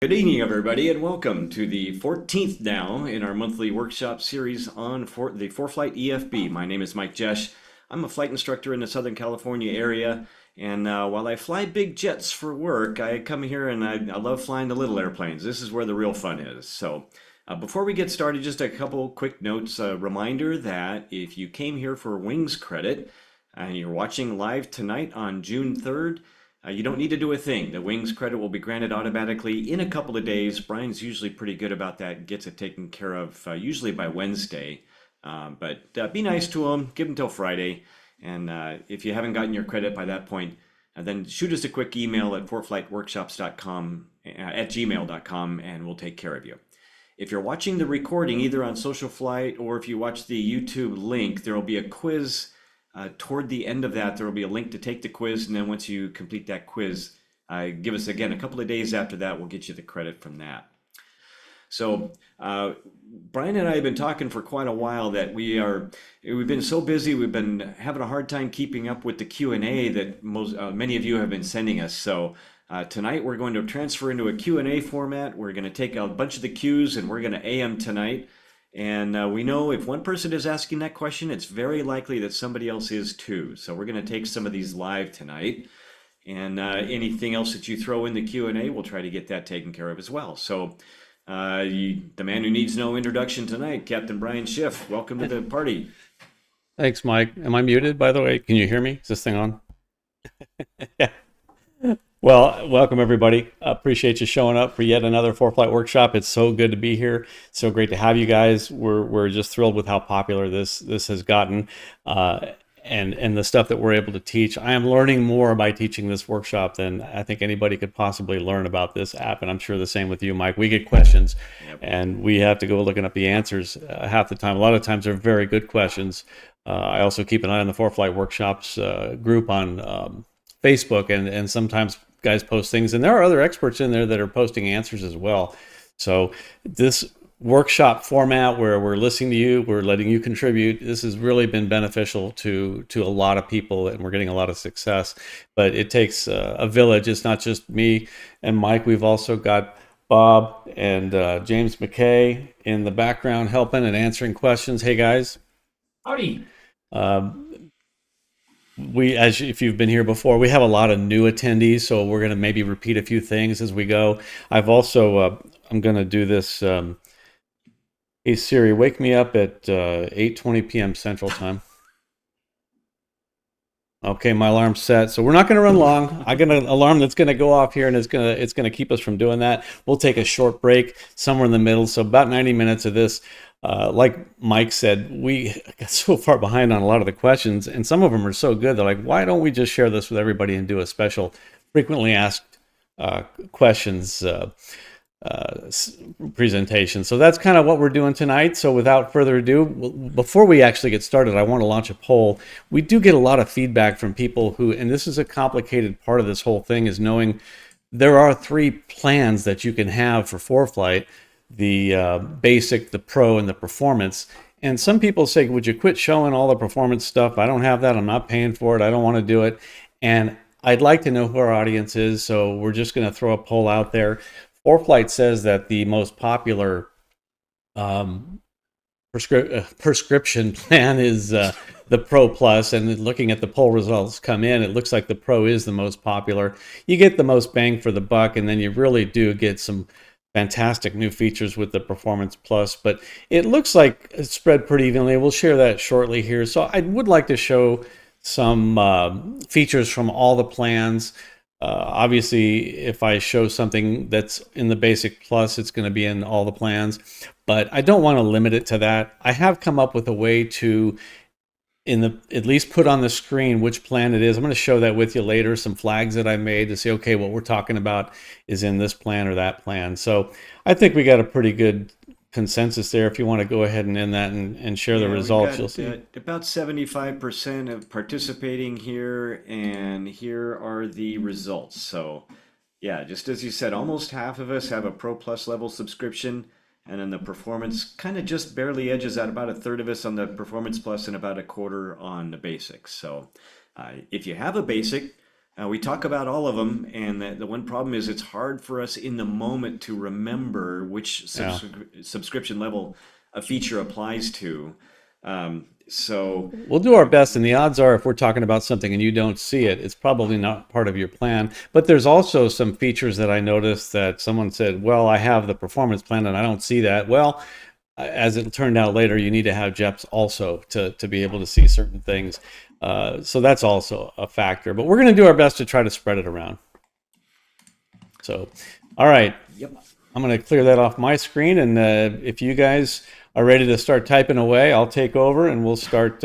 Good evening, everybody, and welcome to the 14th now in our monthly workshop series on the ForeFlight EFB. My name is Mike Jesh. I'm a flight instructor in the Southern California area, and while I fly big jets for work, I come here and I love flying the little airplanes. This is where the real fun is. So before we get started, just a couple quick notes. A reminder that if you came here for wings credit and you're watching live tonight on June 3rd, you don't need to do a thing. The wings credit will be granted automatically in a couple of days. Brian's usually pretty good about that, gets it taken care of usually by Wednesday. But be nice to him, give him till Friday. And if you haven't gotten your credit by that point, then shoot us a quick email at foreflightworkshops.com at gmail.com and we'll take care of you. If you're watching the recording either on Social Flight or if you watch the YouTube link, there will be a quiz. Toward the end of that, there will be a link to take the quiz, and then once you complete that quiz, give us again a couple of days after that, we'll get you the credit from that. So Brian and I have been talking for quite a while that we've been so busy, we've been having a hard time keeping up with the Q&A that many of you have been sending us. So tonight we're going to transfer into a Q&A format. We're going to take a bunch of the Qs and we're going to AM tonight. And we know if one person is asking that question, it's very likely that somebody else is too. So we're going to take some of these live tonight. And anything else that you throw in the Q&A, we'll try to get that taken care of as well. So the man who needs no introduction tonight, Captain Brian Schiff, welcome to the party. Thanks, Mike. Am I muted, by the way? Can you hear me? Is this thing on? Yeah. Well, welcome everybody. Appreciate you showing up for yet another ForeFlight workshop. It's so good to be here. So great to have you guys. We're just thrilled with how popular this has gotten, and the stuff that we're able to teach. I am learning more by teaching this workshop than I think anybody could possibly learn about this app, and I'm sure the same with you, Mike. We get questions, and we have to go looking up the answers half the time. A lot of times they're very good questions. I also keep an eye on the ForeFlight Workshops group on Facebook, and sometimes guys post things, and there are other experts in there that are posting answers as well. So this workshop format where we're listening to you, we're letting you contribute, this has really been beneficial to a lot of people, and we're getting a lot of success. But it takes a village. It's not just me and Mike. We've also got Bob and James McKay in the background helping and answering questions. Hey guys. Howdy. If you've been here before, we have a lot of new attendees, so we're going to maybe repeat a few things as we go. I've also, I'm going to do this. Hey Siri, wake me up at 8:20 p.m. Central Time. Okay, my alarm's set, so we're not going to run long. I got an alarm that's going to go off here, and it's going to keep us from doing that. We'll take a short break somewhere in the middle, so about 90 minutes of this. Like Mike said, we got so far behind on a lot of the questions, and some of them are so good. They're like, why don't we just share this with everybody and do a special frequently asked questions presentation? So that's kind of what we're doing tonight. So without further ado, before we actually get started, I want to launch a poll. We do get a lot of feedback from people who, and this is a complicated part of this whole thing, is knowing there are 3 plans that you can have for ForeFlight: the basic, the pro, and the performance. And some people say, would you quit showing all the performance stuff? I don't have that. I'm not paying for it. I don't want to do it. And I'd like to know who our audience is, so we're just going to throw a poll out there. ForeFlight says that the most popular prescription plan is the Pro Plus, and looking at the poll results come in, it looks like the Pro is the most popular. You get the most bang for the buck, and then you really do get some fantastic new features with the Performance Plus, but it looks like it's spread pretty evenly. We'll share that shortly here. So I would like to show some features from all the plans. Obviously, if I show something that's in the Basic Plus, it's going to be in all the plans, but I don't want to limit it to that. I have come up with a way to at least put on the screen which plan it is. I'm going to show that with you later, some flags that I made to say, okay, what we're talking about is in this plan or that plan. So I think we got a pretty good consensus there. If you want to go ahead and end that and share the results, you'll see. About 75% of participating here, and here are the results. So yeah, just as you said, almost half of us have a Pro Plus level subscription. And then the performance kind of just barely edges out, about a third of us on the Performance Plus and about a quarter on the basics. So if you have a basic, We talk about all of them, and the one problem is it's hard for us in the moment to remember which Yeah. subscription level a feature applies to. So, We'll do our best, and the odds are if we're talking about something and you don't see it, it's probably not part of your plan. But there's also some features that I noticed that someone said, well, I have the performance plan and I don't see that. Well, as it turned out later, you need to have JEPs also to be able to see certain things. So that's also a factor. But we're going to do our best to try to spread it around. So, all right. yep. I'm going to clear that off my screen. And if you guys are ready to start typing away, I'll take over and we'll start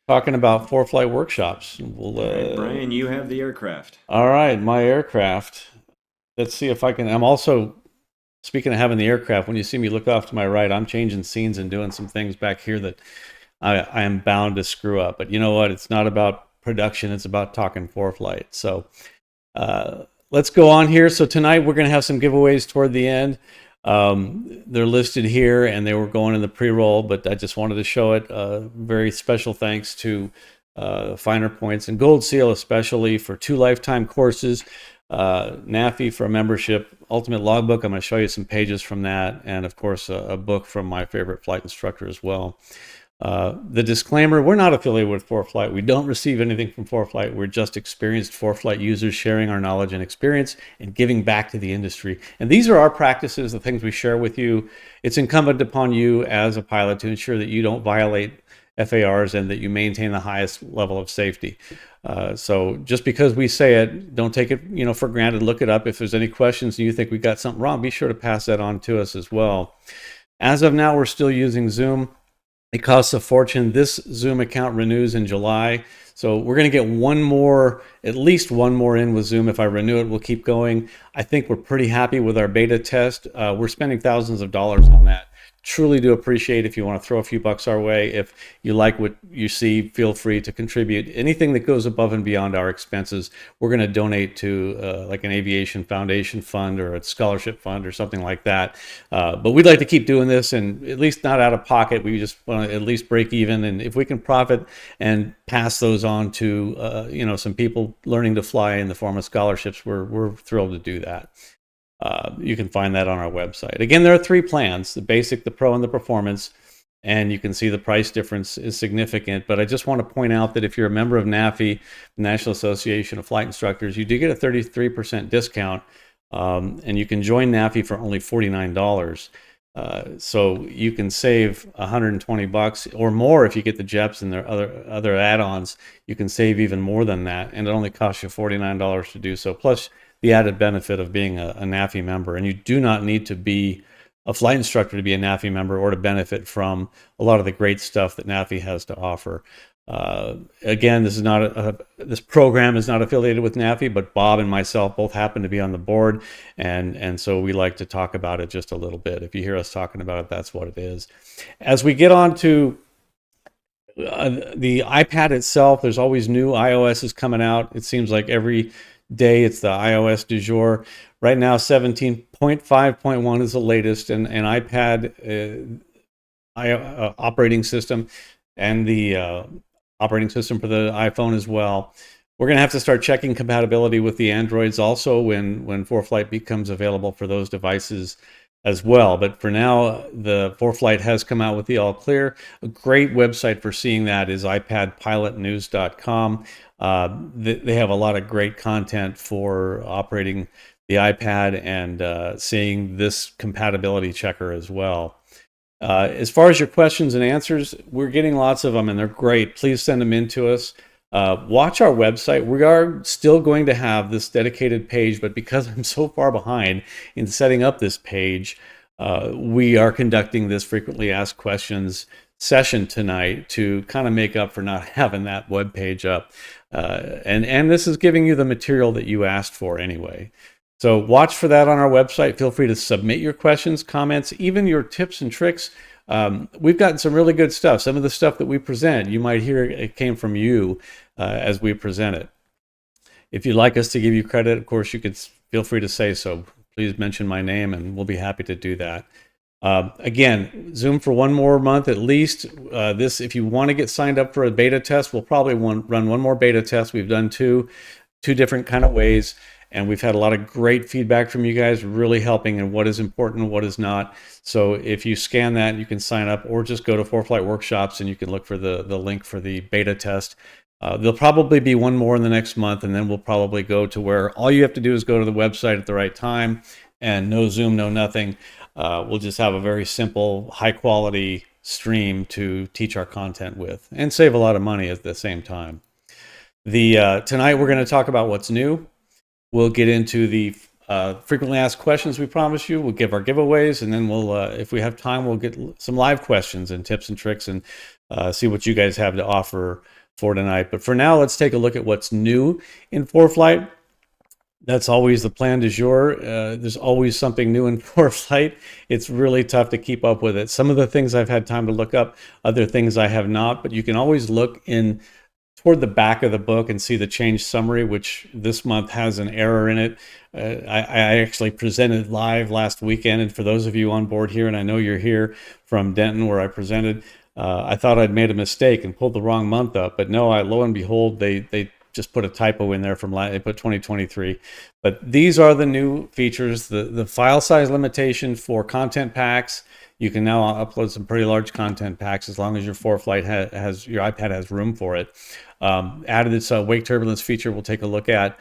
talking about ForeFlight workshops. We'll, All right, Brian, you have the aircraft. all right, my aircraft. Let's see if I can. I'm also, speaking of having the aircraft, when you see me look off to my right, I'm changing scenes and doing some things back here that I am bound to screw up. But you know what? It's not about production. It's about talking ForeFlight. So let's go on here. So tonight we're going to have some giveaways toward the end. They're listed here and they were going in the pre-roll, but I just wanted to show it. Very special thanks to Finer Points and Gold Seal, especially for 2 lifetime courses, NAFI for a membership, Ultimate Logbook. I'm going to show you some pages from that, and of course a book from my favorite flight instructor as well. The disclaimer, we're not affiliated with ForeFlight. We don't receive anything from ForeFlight. We're just experienced ForeFlight users sharing our knowledge and experience and giving back to the industry. And these are our practices, the things we share with you. It's incumbent upon you as a pilot to ensure that you don't violate FARs and that you maintain the highest level of safety. So just because we say it, don't take it for granted. Look it up. If there's any questions and you think we got something wrong, be sure to pass that on to us as well. As of now, we're still using Zoom. It costs a fortune. This Zoom account renews in July. So we're going to get at least one more in with Zoom. If I renew it, we'll keep going. I think we're pretty happy with our beta test. We're spending thousands of dollars on that. Truly do appreciate if you want to throw a few bucks our way. If you like what you see, feel free to contribute. Anything that goes above and beyond our expenses, we're going to donate to like an aviation foundation fund or a scholarship fund or something like that. But we'd like to keep doing this and at least not out of pocket. We just want to at least break even. And if we can profit and pass those on to some people learning to fly in the form of scholarships, we're thrilled to do that. You can find that on our website. Again, there are 3 plans: the basic, the pro, and the performance. And you can see the price difference is significant. But I just want to point out that if you're a member of NAFI, the National Association of Flight Instructors, you do get a 33% discount. And you can join NAFI for only $49. So you can save $120 or more if you get the JEPs and their other add-ons. You can save even more than that, and it only costs you $49 to do so. Plus the added benefit of being a NAFI member. And you do not need to be a flight instructor to be a NAFI member or to benefit from a lot of the great stuff that NAFI has to offer. Again, this program is not affiliated with NAFI, but Bob and myself both happen to be on the board, and so we like to talk about it just a little bit. If you hear us talking about it, that's what it is. As we get on to the iPad itself, there's always new iOSs coming out. It seems like every day it's the iOS du jour. Right now 17.5.1 is the latest, and iPad operating system and the operating system for the iPhone as well. We're going to have to start checking compatibility with the Androids also when ForeFlight becomes available for those devices as well. But for now, the ForeFlight has come out with the all clear. A great website for seeing that is iPadPilotNews.com. They have a lot of great content for operating the iPad and seeing this compatibility checker as well. As far as your questions and answers, we're getting lots of them and they're great. Please send them in to us. Watch our website. We are still going to have this dedicated page, but because I'm so far behind in setting up this page, we are conducting this frequently asked questions session tonight to kind of make up for not having that web page up. And this is giving you the material that you asked for anyway. So watch for that on our website. Feel free to submit your questions, comments, even your tips and tricks. We've gotten some really good stuff. Some of the stuff that we present, you might hear it came from you as we present it. If you'd like us to give you credit, of course, you could feel free to say so. Please mention my name and we'll be happy to do that. Again, Zoom for one more month at least. If you want to get signed up for a beta test, we'll probably run one more beta test. We've done 2. two different kind of ways. And we've had a lot of great feedback from you guys, really helping in what is important and what is not. So if you scan that, you can sign up, or just go to ForeFlight Workshops and you can look for the link for the beta test. There'll probably be one more in the next month, and then we'll probably go to where all you have to do is go to the website at the right time, and no Zoom, no nothing. We'll just have a very simple, high quality stream to teach our content with and save a lot of money at the same time. Tonight we're going to talk about what's new. We'll get into the frequently asked questions we promised you. We'll give our giveaways, and then we'll, if we have time, we'll get some live questions and tips and tricks and see what you guys have to offer for tonight. But for now, let's take a look at what's new in ForeFlight. That's always the plan du jour. There's always something new in ForeFlight. It's really tough to keep up with it. Some of the things I've had time to look up, other things I have not, but you can always look in toward the back of the book and see the change summary, which this month has an error in it. I actually presented live last weekend, and for those of you on board here, and I know you're here from Denton where I presented, I thought I'd made a mistake and pulled the wrong month up, but no, lo and behold, they just put a typo in there they put 2023. But these are the new features, the file size limitation for content packs. You can now upload some pretty large content packs as long as your ForeFlight has your iPad has room for it. Added this wake turbulence feature we'll take a look at.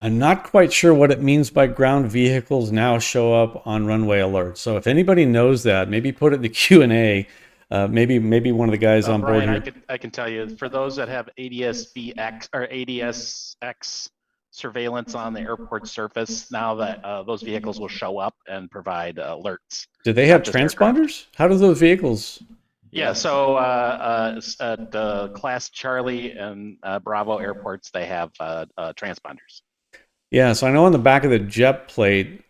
I'm not quite sure what it means by ground vehicles now show up on runway alerts. So if anybody knows that, maybe put it in the Q&A. Maybe one of the guys on board Brian, here. I can tell you, for those that have ADS-BX or ADS-X surveillance on the airport surface, now that those vehicles will show up and provide alerts. Do they have transponders? How do those vehicles? Yeah, so at Class Charlie and Bravo airports, they have transponders. Yeah, so I know on the back of the jet plate,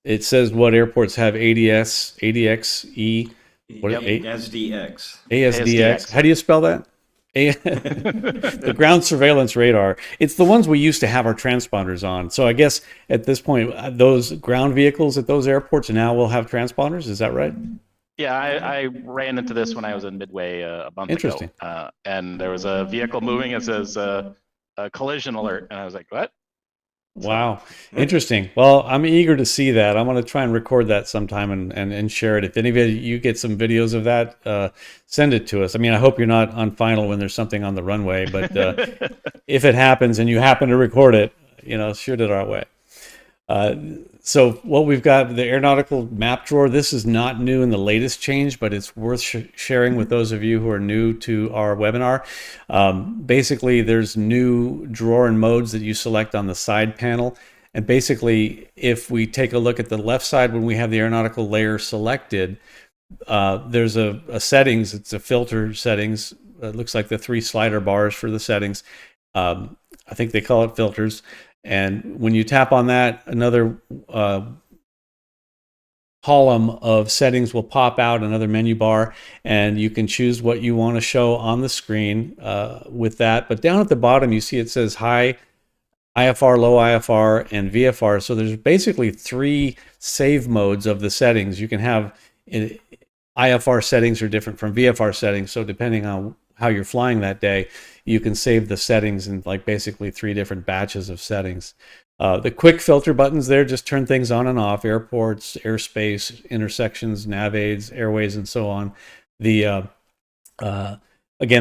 it says what airports have ADS, ADXE. What, yep, ASDX. ASDX. How do you spell that? The ground surveillance radar. It's the ones we used to have our transponders on. So I guess at this point, those ground vehicles at those airports now will have transponders. Is that right? Yeah, I ran into this when I was in Midway a month Interesting. ago. And there was a vehicle moving. It says a collision alert. And I was like, what? Wow. Interesting. Well, I'm eager to see that. I'm going to try and record that sometime and share it. If anybody, you get some videos of that, send it to us. I mean, I hope you're not on final when there's something on the runway, but if it happens and you happen to record it, shoot it our way. So what we've got, the aeronautical map drawer, this is not new in the latest change, but it's worth sharing with those of you who are new to our webinar. Basically, there's new drawer and modes that you select on the side panel. And basically, if we take a look at the left side, when we have the aeronautical layer selected, there's a settings, it's a filter settings. It looks like the 3 slider bars for the settings. I think they call it filters. And when you tap on that, another column of settings will pop out, another menu bar, and you can choose what you want to show on the screen with that. But down at the bottom, you see it says high IFR, low IFR, and VFR. So there's basically 3 save modes of the settings. You can have IFR settings are different from VFR settings. So depending on how you're flying that day, you can save the settings in like basically 3 different batches of settings. The quick filter buttons there just turn things on and off: airports, airspace, intersections, nav aids, airways, and so on. Again,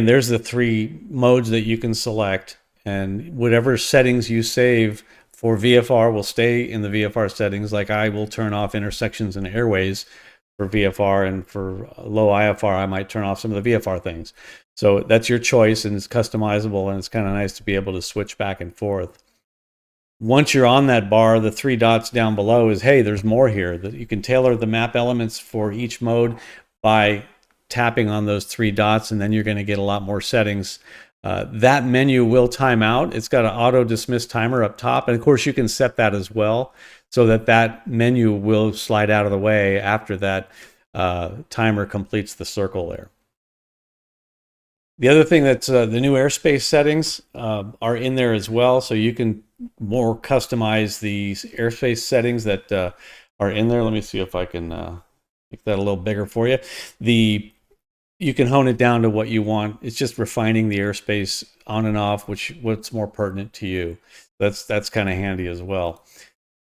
there's the 3 modes that you can select, and whatever settings you save for VFR will stay in the VFR settings. Like I will turn off intersections and airways for VFR, and for low IFR, I might turn off some of the VFR things. So that's your choice, and it's customizable, and it's kind of nice to be able to switch back and forth. Once you're on that bar, the 3 dots down below is, hey, there's more here. That you can tailor the map elements for each mode by tapping on those 3 dots, and then you're going to get a lot more settings. That menu will time out. It's got an auto dismiss timer up top, and of course you can set that as well, so that menu will slide out of the way after that timer completes the circle there. The other thing that's the new airspace settings are in there as well, so you can more customize the airspace settings that are in there. Let me see if I can make that a little bigger for you. You can hone it down to what you want. It's just refining the airspace on and off, what's more pertinent to you. that's kind of handy as well.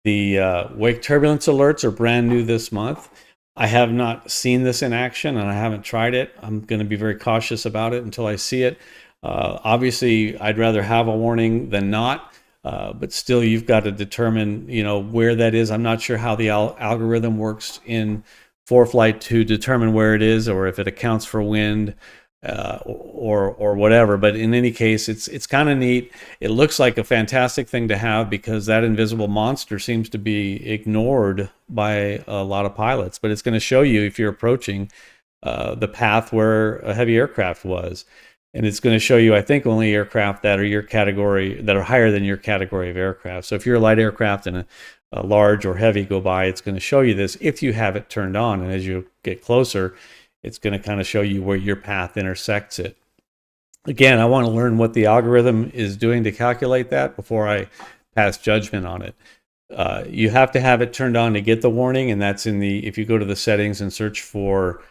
The wake turbulence alerts are brand new this month. I have not seen this in action and I haven't tried it. I'm going to be very cautious about it until I see it. Obviously, I'd rather have a warning than not, but still you've got to determine, where that is. I'm not sure how the algorithm works in ForeFlight to determine where it is, or if it accounts for wind, or whatever. But in any case, it's kind of neat. It looks like a fantastic thing to have because that invisible monster seems to be ignored by a lot of pilots. But it's going to show you if you're approaching the path where a heavy aircraft was. And it's going to show you, I think, only aircraft that are your category, that are higher than your category of aircraft. So if you're a light aircraft and a large or heavy go by, it's going to show you this if you have it turned on. And as you get closer, it's going to kind of show you where your path intersects it. Again, I want to learn what the algorithm is doing to calculate that before I pass judgment on it. You have to have it turned on to get the warning, and that's if you go to the settings and search for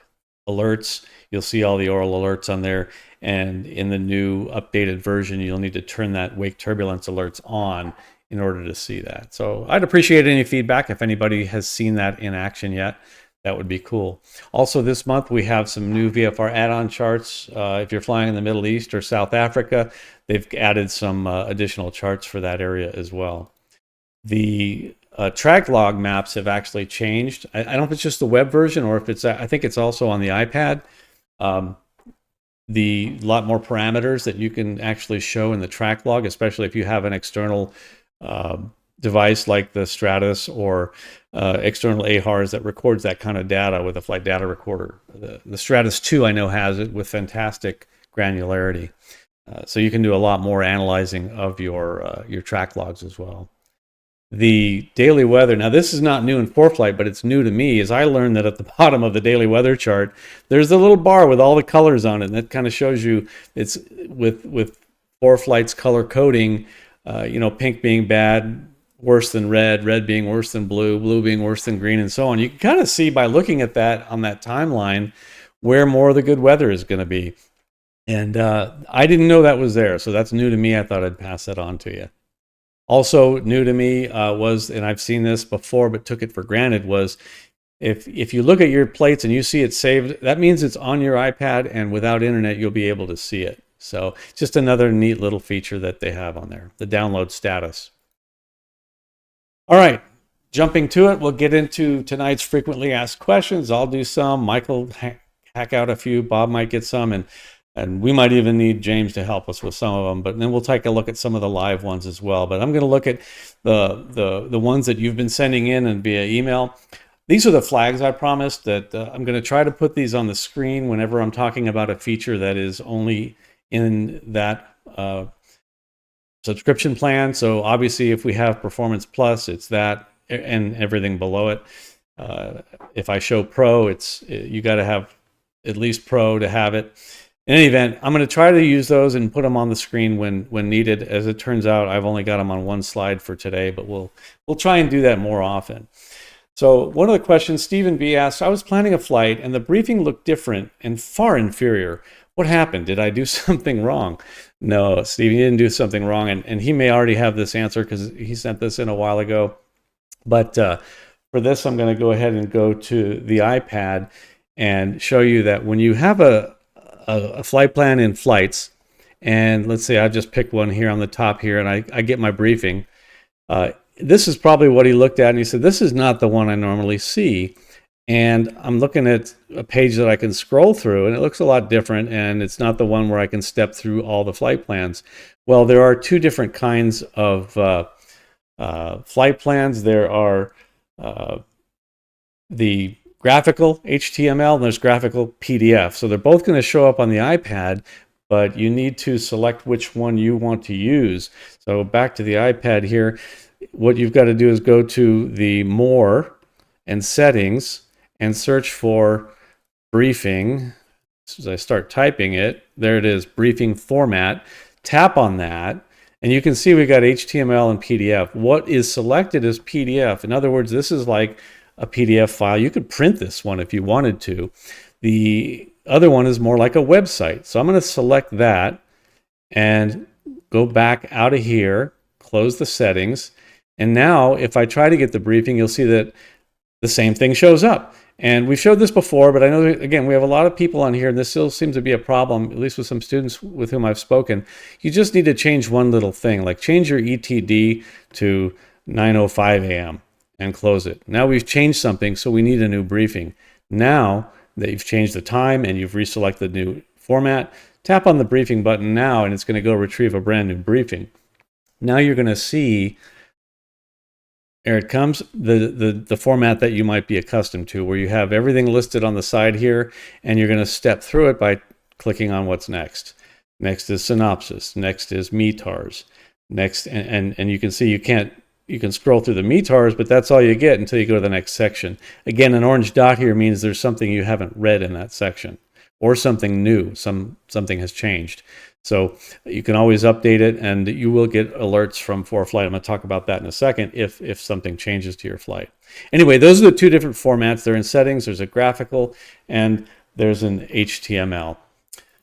alerts, you'll see all the oral alerts on there. And in the new updated version, you'll need to turn that wake turbulence alerts on in order to see that. So I'd appreciate any feedback if anybody has seen that in action yet. That would be cool. Also this month, we have some new VFR add-on charts. If you're flying in the Middle East or South Africa, they've added some additional charts for that area as well. The track log maps have actually changed. I don't know if it's just the web version or if I think it's also on the iPad. The lot more parameters that you can actually show in the track log, especially if you have an external device like the Stratus or external AHRS that records that kind of data with a flight data recorder. The Stratus 2 I know has it with fantastic granularity. So you can do a lot more analyzing of your track logs as well. The daily weather, now this is not new in ForeFlight, but it's new to me, is I learned that at the bottom of the daily weather chart, there's a little bar with all the colors on it, and that kind of shows you it's with ForeFlight's color coding, pink being bad, worse than red, red being worse than blue, blue being worse than green, and so on. You can kind of see by looking at that on that timeline where more of the good weather is going to be. And I didn't know that was there, so that's new to me. I thought I'd pass that on to you. Also new to me was, and I've seen this before but took it for granted, was if you look at your plates and you see it saved, that means it's on your iPad, and without internet you'll be able to see it. So just another neat little feature that they have on there, the download status. All right, jumping to it, we'll get into tonight's frequently asked questions. I'll do some, Michael hack out a few, Bob might get some, and we might even need James to help us with some of them, but then we'll take a look at some of the live ones as well. But I'm going to look at the ones that you've been sending in and via email. These are the flags I promised that I'm going to try to put these on the screen whenever I'm talking about a feature that is only in that subscription plan. So obviously if we have Performance Plus, it's that and everything below it. If I show Pro, you got to have at least Pro to have it. In any event, I'm going to try to use those and put them on the screen when needed. As it turns out, I've only got them on one slide for today, but we'll try and do that more often. So one of the questions, Stephen B asked, I was planning a flight and the briefing looked different and far inferior. What happened? Did I do something wrong? No, Stephen, you didn't do something wrong. And he may already have this answer because he sent this in a while ago. But for this, I'm going to go ahead and go to the iPad and show you that when you have a flight plan in flights, and let's say I just picked one here on the top here, and I get my briefing. This is probably what he looked at, and he said, this is not the one I normally see. And I'm looking at a page that I can scroll through, and it looks a lot different, and it's not the one where I can step through all the flight plans. Well, there are two different kinds of flight plans. There are the graphical HTML and there's graphical PDF. So they're both going to show up on the iPad, but you need to select which one you want to use. So back to the iPad here, what you've got to do is go to the More and Settings and search for Briefing. As I start typing it, there it is, Briefing Format. Tap on that, and you can see we got HTML and PDF. What is selected is PDF. In other words, this is like a PDF file. You could print this one if you wanted to. The other one is more like a website. So I'm going to select that and go back out of here, close the settings. And now if I try to get the briefing, you'll see that the same thing shows up. And we've showed this before, but I know that, again, we have a lot of people on here, and this still seems to be a problem, at least with some students with whom I've spoken. You just need to change one little thing, like change your ETD to 9:05 a.m. and close it. Now we've changed something, so we need a new briefing. Now that you've changed the time and you've reselected the new format, tap on the briefing button now, and it's going to go retrieve a brand new briefing. Now you're going to see, here it comes, the format that you might be accustomed to, where you have everything listed on the side here, and you're going to step through it by clicking on what's next. Next is synopsis. Next is METARs. Next, and you can see you can scroll through the METARs, but that's all you get until you go to the next section. Again, an orange dot here means there's something you haven't read in that section, or something new, something has changed. So you can always update it, and you will get alerts from ForeFlight. I'm going to talk about that in a second if something changes to your flight. Anyway, those are the two different formats. They're in settings. There's a graphical, and there's an HTML.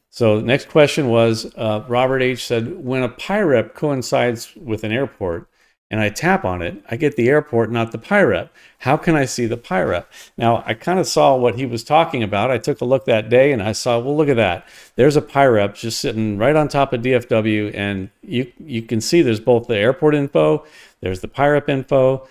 So the next question was, Robert H. said, when a PIREP coincides with an airport, and I tap on it, I get the airport, not the PIREP. How can I see the PIREP? Now, I kind of saw what he was talking about. I took a look that day, and I saw, well, look at that. There's a PIREP just sitting right on top of DFW, and you can see there's both the airport info, there's the PIREP info,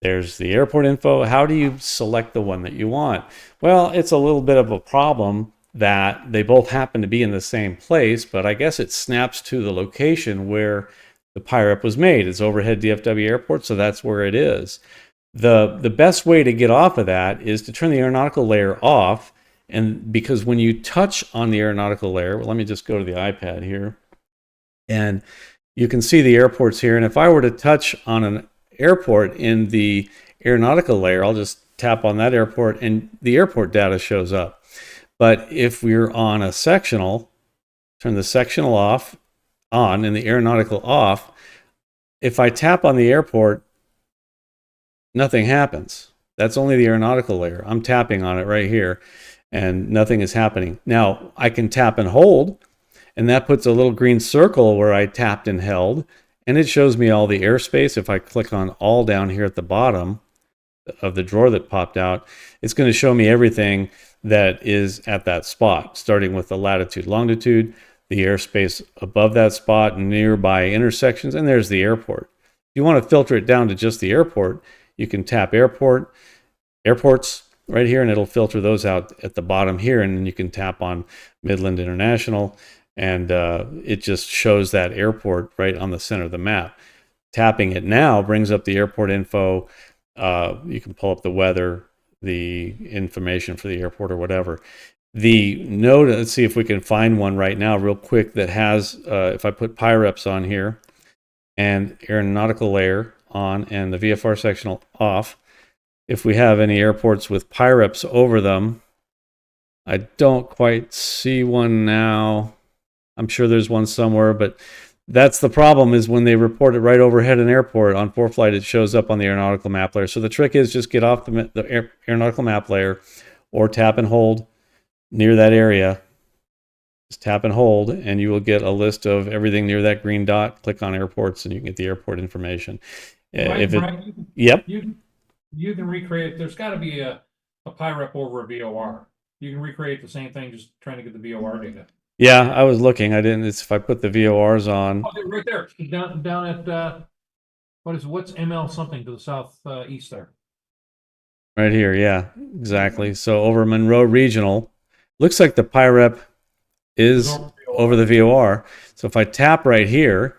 there's the airport info. How do you select the one that you want? Well, it's a little bit of a problem that they both happen to be in the same place, but I guess it snaps to the location where the PIREP was made. It's overhead DFW airport, so that's where it is. The best way to get off of that is to turn the aeronautical layer off, and because when you touch on the aeronautical layer, well, let me just go to the iPad here, and you can see the airports here, and if I were to touch on an airport in the aeronautical layer, I'll just tap on that airport, and the airport data shows up. But if we're on a sectional, turn the sectional on and the aeronautical off, if I tap on the airport, nothing happens. That's only the aeronautical layer. I'm tapping on it right here, and nothing is happening. Now, I can tap and hold, and that puts a little green circle where I tapped and held, and it shows me all the airspace. If I click on all down here at the bottom of the drawer that popped out, it's going to show me everything that is at that spot, starting with the latitude, longitude, the airspace above that spot, nearby intersections, and there's the airport. If you want to filter it down to just the airport, you can tap airports right here, and it'll filter those out at the bottom here, and then you can tap on Midland International, and it just shows that airport right on the center of the map. Tapping it now brings up the airport info. You can pull up the weather, the information for the airport, or whatever. The node, let's see if we can find one right now real quick that has, if I put PIREPs on here and aeronautical layer on and the VFR sectional off, if we have any airports with PIREPs over them, I don't quite see one now. I'm sure there's one somewhere, but that's the problem, is when they report it right overhead an airport on ForeFlight, it shows up on the aeronautical map layer. So the trick is just get off the aeronautical map layer, or tap and hold near that area. Just tap and hold, and you will get a list of everything near that green dot. Click on airports, and you can get the airport information. Right, Brian, Yep. You can recreate. There's got to be a PIREP over a VOR. You can recreate the same thing, just trying to get the VOR data. Yeah, I was looking. I didn't. It's if I put the VORs on. Oh, they're right there, down at what's ML something to the south east there. Right here, yeah, exactly. So over Monroe Regional, looks like the PIREP is over the VOR. So if I tap right here,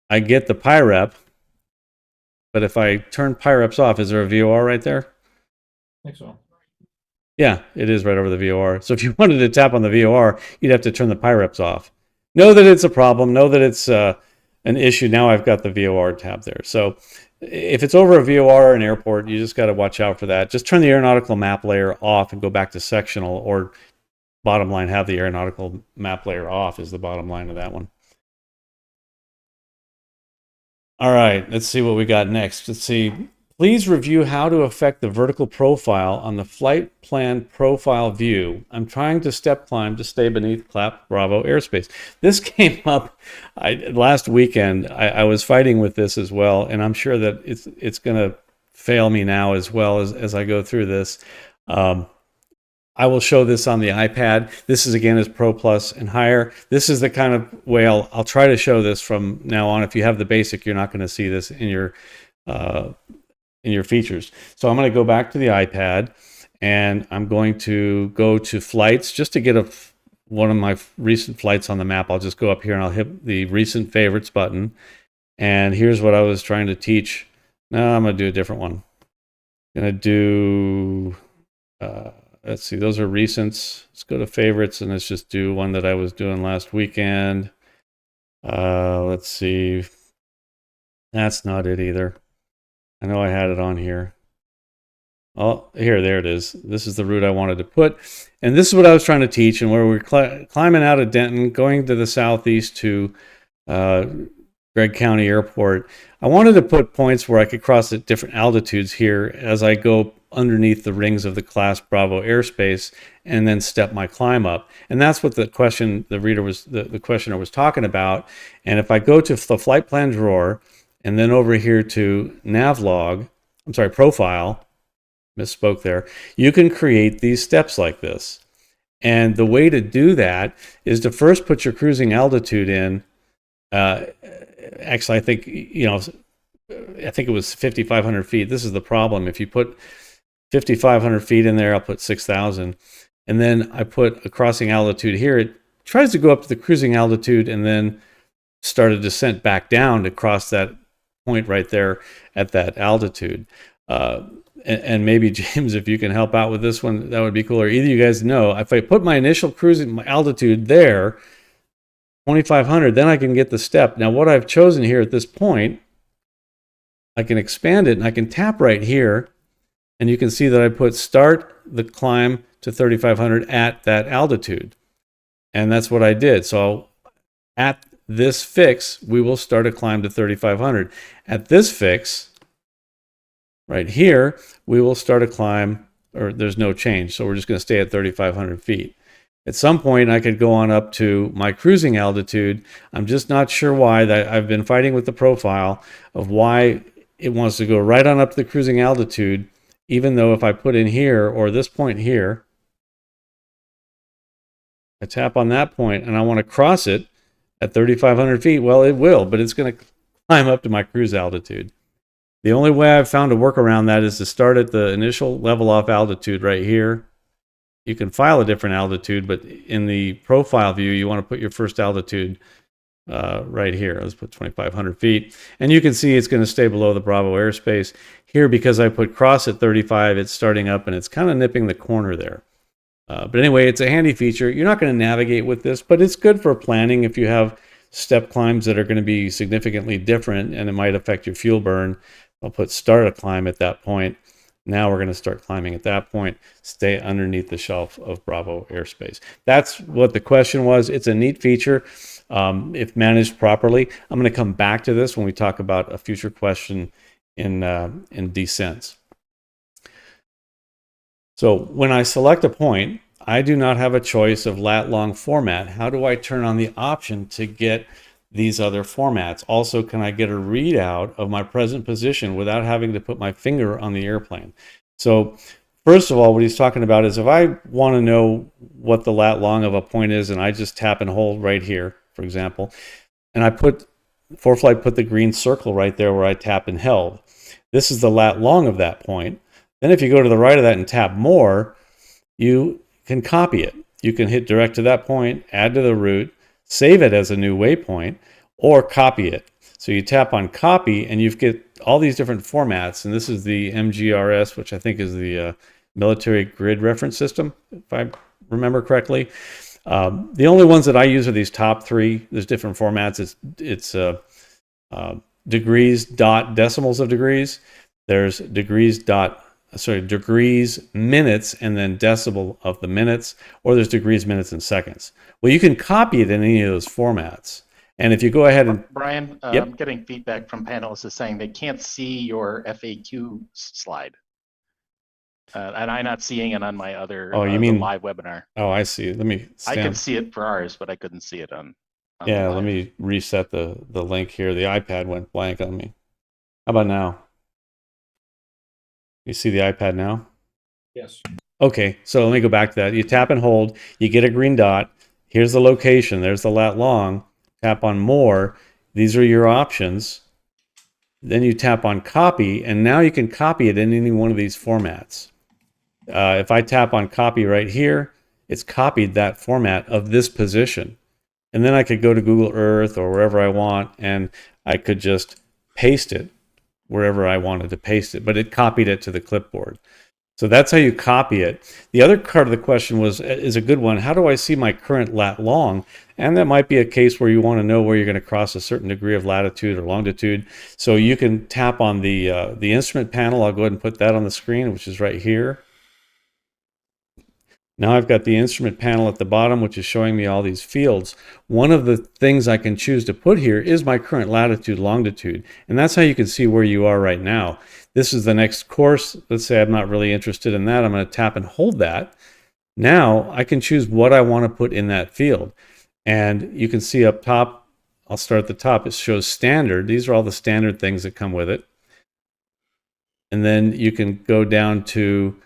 I get the PIREP. But if I turn PIREPs off, is there a VOR right there? I think so. Yeah, it is right over the VOR. So if you wanted to tap on the VOR, you'd have to turn the PIREPs off. Know that it's a problem. Know that it's an issue. Now I've got the VOR tab there. So if it's over a VOR or an airport, you just got to watch out for that. Just turn the aeronautical map layer off and go back to sectional, or bottom line, have the aeronautical map layer off is the bottom line of that one. All right, let's see what we got next. Let's see. Please review how to affect the vertical profile on the flight plan profile view. I'm trying to step climb to stay beneath Clap Bravo airspace. This came up last weekend. I was fighting with this as well, and I'm sure that it's going to fail me now as well as I go through this. I will show this on the iPad. This is again is Pro Plus and higher. This is the kind of way I'll try to show this from now on. If you have the basic, you're not going to see this in your features. So I'm going to go back to the iPad, and I'm going to go to flights just to get one of my recent flights on the map. I'll just go up here and I'll hit the recent favorites button. And here's what I was trying to teach. No, I'm going to do a different one. I'm going to do, let's see, those are recents. Let's go to favorites and let's just do one that I was doing last weekend. Let's see. That's not it either. I know I had it on here. Oh, there it is. This is the route I wanted to put. And this is what I was trying to teach, and where we're climbing out of Denton, going to the southeast to Gregg County Airport. I wanted to put points where I could cross at different altitudes here as I go underneath the rings of the Class Bravo airspace and then step my climb up. And that's what the questioner was talking about. And if I go to the flight plan drawer, and then over here to profile, misspoke there, you can create these steps like this. And the way to do that is to first put your cruising altitude in. Actually, I think it was 5,500 feet. This is the problem. If you put 5,500 feet in there, I'll put 6,000. And then I put a crossing altitude here. It tries to go up to the cruising altitude and then start a descent back down to cross that point right there at that altitude. And maybe James, if you can help out with this one, that would be cool. Or either you guys know, if I put my initial cruising altitude there, 2,500, then I can get the step. Now what I've chosen here at this point, I can expand it and I can tap right here, and you can see that I put start the climb to 3,500 at that altitude. And that's what I did. So at this fix, we will start a climb to 3,500. At this fix, right here, we will start a climb, or there's no change. So we're just going to stay at 3,500 feet. At some point, I could go on up to my cruising altitude. I'm just not sure why. I've been fighting with the profile of why it wants to go right on up to the cruising altitude, even though if I put in here, or this point here, I tap on that point and I want to cross it at 3,500 feet, well, it will, but it's going to climb up to my cruise altitude. The only way I've found to work around that is to start at the initial level off altitude right here. You can file a different altitude, but in the profile view, you want to put your first altitude right here. Let's put 2,500 feet. And you can see it's going to stay below the Bravo airspace. Here, because I put cross at 35, it's starting up and it's kind of nipping the corner there. But anyway, it's a handy feature. You're not going to navigate with this, but it's good for planning if you have step climbs that are going to be significantly different and it might affect your fuel burn. I'll put start a climb at that point. Now we're going to start climbing at that point, stay underneath the shelf of Bravo airspace. That's what the question was. It's a neat feature if managed properly. I'm going to come back to this when we talk about a future question in descents. So when I select a point, I do not have a choice of lat-long format. How do I turn on the option to get these other formats? Also, can I get a readout of my present position without having to put my finger on the airplane? So first of all, what he's talking about is if I want to know what the lat-long of a point is, and I just tap and hold right here, for example, and I put, ForeFlight put the green circle right there where I tapped and held. This is the lat-long of that point. Then if you go to the right of that and tap more, you can copy it. You can hit direct to that point, add to the route, save it as a new waypoint, or copy it. So you tap on copy and you get all these different formats. And this is the MGRS, which I think is the Military Grid Reference System, if I remember correctly. The only ones that I use are these top three. There's different formats. It's degrees, dot, decimals of degrees. There's degrees, minutes, and then decibel of the minutes, or there's degrees, minutes, and seconds. Well, you can copy it in any of those formats. And if you go ahead and, Brian, Yep. I'm getting feedback from panelists is saying they can't see your FAQ slide. And I'm not seeing it on my other Oh, you the mean- live webinar. oh, I see. Let me I can stand. see it for ours, but I couldn't see it on the Yeah, live. let me reset the link here. The iPad went blank on me. How about now? You see the iPad now? Yes. Okay, so let me go back to that. You tap and hold, you get a green dot. Here's the location. There's the lat long. Tap on more. These are your options. Then you tap on copy, and now you can copy it in any one of these formats. If I tap on copy right here, it's copied that format of this position. And then I could go to Google Earth or wherever I want, and I could just paste it wherever I wanted to paste it, but it copied it to the clipboard. So that's how you copy it. The other part of the question is a good one. How do I see my current lat long? And that might be a case where you want to know where you're going to cross a certain degree of latitude or longitude. So you can tap on the instrument panel. I'll go ahead and put that on the screen, which is right here. Now I've got the instrument panel at the bottom, which is showing me all these fields. One of the things I can choose to put here is my current latitude, longitude, and that's how you can see where you are right now. This is the next course. Let's say I'm not really interested in that. I'm going to tap and hold that. Now I can choose what I want to put in that field. And you can see up top, I'll start at the top, it shows standard. These are all the standard things that come with it. And then you can go down to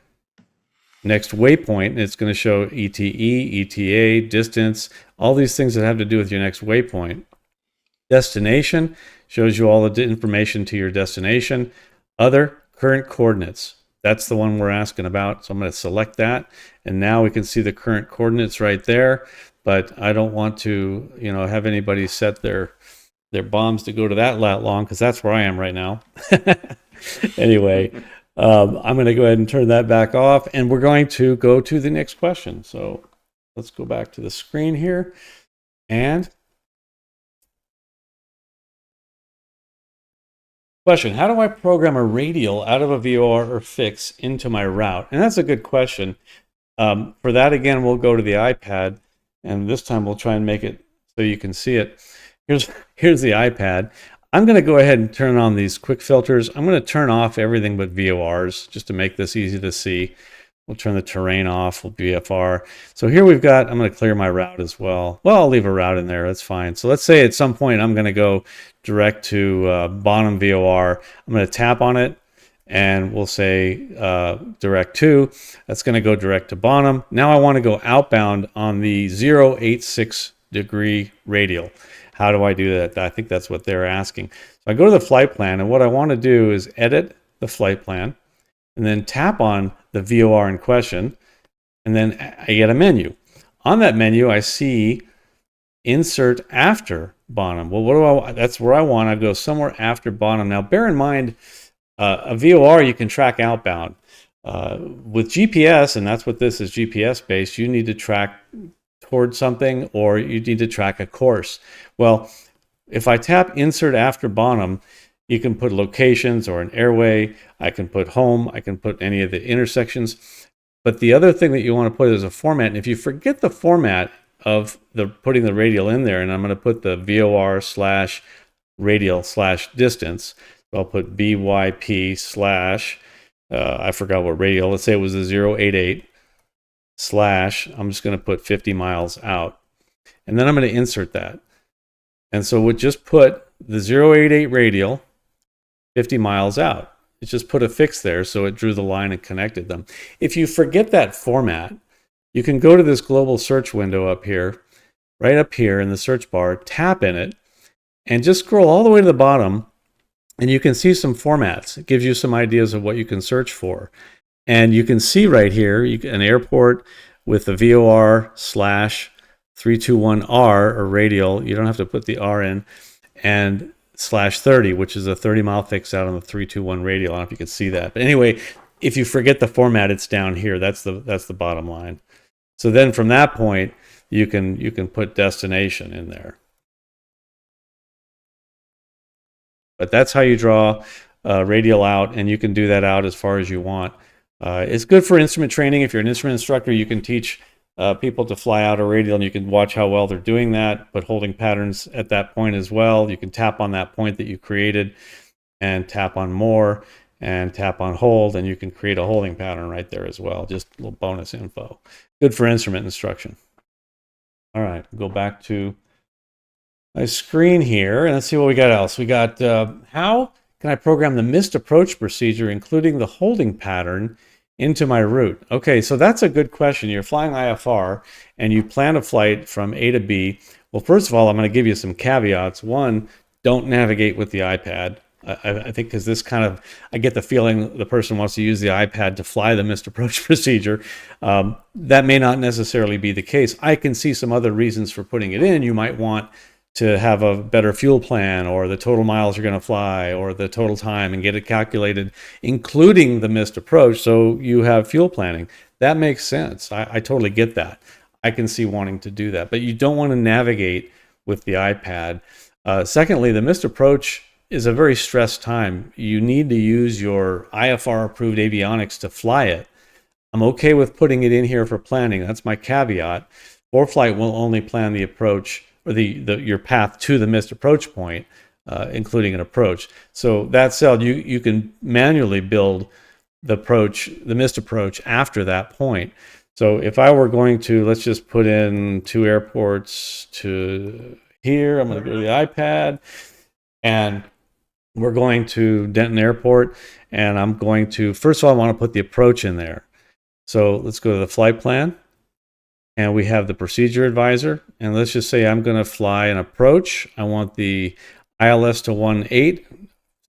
next waypoint, and it's going to show ETE, ETA, distance, all these things that have to do with your next waypoint. Destination shows you all the information to your destination. Other, current coordinates. That's the one we're asking about. So I'm going to select that. And now we can see the current coordinates right there. But I don't want to, have anybody set their bombs to go to that lat long, because that's where I am right now. Anyway, I'm going to go ahead and turn that back off, and we're going to go to the next question. So let's go back to the screen here. And question, how do I program a radial out of a VOR or fix into my route? And that's a good question. For that, again, we'll go to the iPad, and this time we'll try and make it so you can see it. Here's the iPad. I'm going to go ahead and turn on these quick filters. I'm going to turn off everything but VORs just to make this easy to see. We'll turn the terrain off, we'll VFR. So here we've got, I'm going to clear my route as well. Well, I'll leave a route in there, that's fine. So let's say at some point I'm going to go direct to Bonham VOR. I'm going to tap on it, and we'll say direct to. That's going to go direct to Bonham. Now I want to go outbound on the 086 degree radial. How do I do that? I think that's what they're asking. So I go to the flight plan, and what I want to do is edit the flight plan, and then tap on the VOR in question, and then I get a menu. On that menu, I see insert after Bonham. Well, what do I want? That's where I want to go, somewhere after Bonham. Now, bear in mind, a VOR you can track outbound. With GPS, and that's what this is, GPS based, you need to track towards something, or you need to track a course. Well, if I tap insert after Bonham, you can put locations or an airway. I can put home. I can put any of the intersections. But the other thing that you want to put is a format. And if you forget the format of putting the radial in there, and I'm going to put the VOR / radial / distance. So I'll put BYP / I forgot what radial. Let's say it was a 088 / I'm just going to put 50 miles out. And then I'm going to insert that. And so we'll just put the 088 radial 50 miles out. It just put a fix there, so it drew the line and connected them. If you forget that format, you can go to this global search window up here, right up here in the search bar, tap in it, and just scroll all the way to the bottom, and you can see some formats. It gives you some ideas of what you can search for. And you can see right here, an airport with the VOR / 321R or radial. You don't have to put the R in. And /30, which is a 30-mile fix out on the 321 radial. I don't know if you can see that. But anyway, if you forget the format, it's down here. That's the bottom line. So then from that point, you can put destination in there. But that's how you draw radial out, and you can do that out as far as you want. It's good for instrument training. If you're an instrument instructor, you can teach people to fly out a radial, and you can watch how well they're doing that, put holding patterns at that point as well. You can tap on that point that you created and tap on more and tap on hold, and you can create a holding pattern right there as well. Just a little bonus info. Good for instrument instruction. All right, go back to my screen here, and let's see what we got else. We got how can I program the missed approach procedure, including the holding pattern, into my route? Okay, so that's a good question. You're flying IFR, and you plan a flight from A to B. Well, first of all, I'm going to give you some caveats. One, don't navigate with the iPad. I think because this kind of, I get the feeling the person wants to use the iPad to fly the missed approach procedure. That may not necessarily be the case. I can see some other reasons for putting it in. You might want to have a better fuel plan, or the total miles you're going to fly, or the total time, and get it calculated, including the missed approach, so you have fuel planning. That makes sense. I totally get that. I can see wanting to do that, but you don't want to navigate with the iPad. Secondly, the missed approach is a very stressed time. You need to use your IFR approved avionics to fly it. I'm okay with putting it in here for planning. That's my caveat. ForeFlight will only plan the approach, or your path to the missed approach point, including an approach. So that said, you can manually build the missed approach after that point. So if I were going to, let's just put in 2 airports to here, I'm going to go to the iPad, and we're going to Denton Airport, and I'm going to, first of all, I want to put the approach in there. So let's go to the flight plan, and we have the procedure advisor, and let's just say I'm going to fly an approach. I want the ILS to 1.8.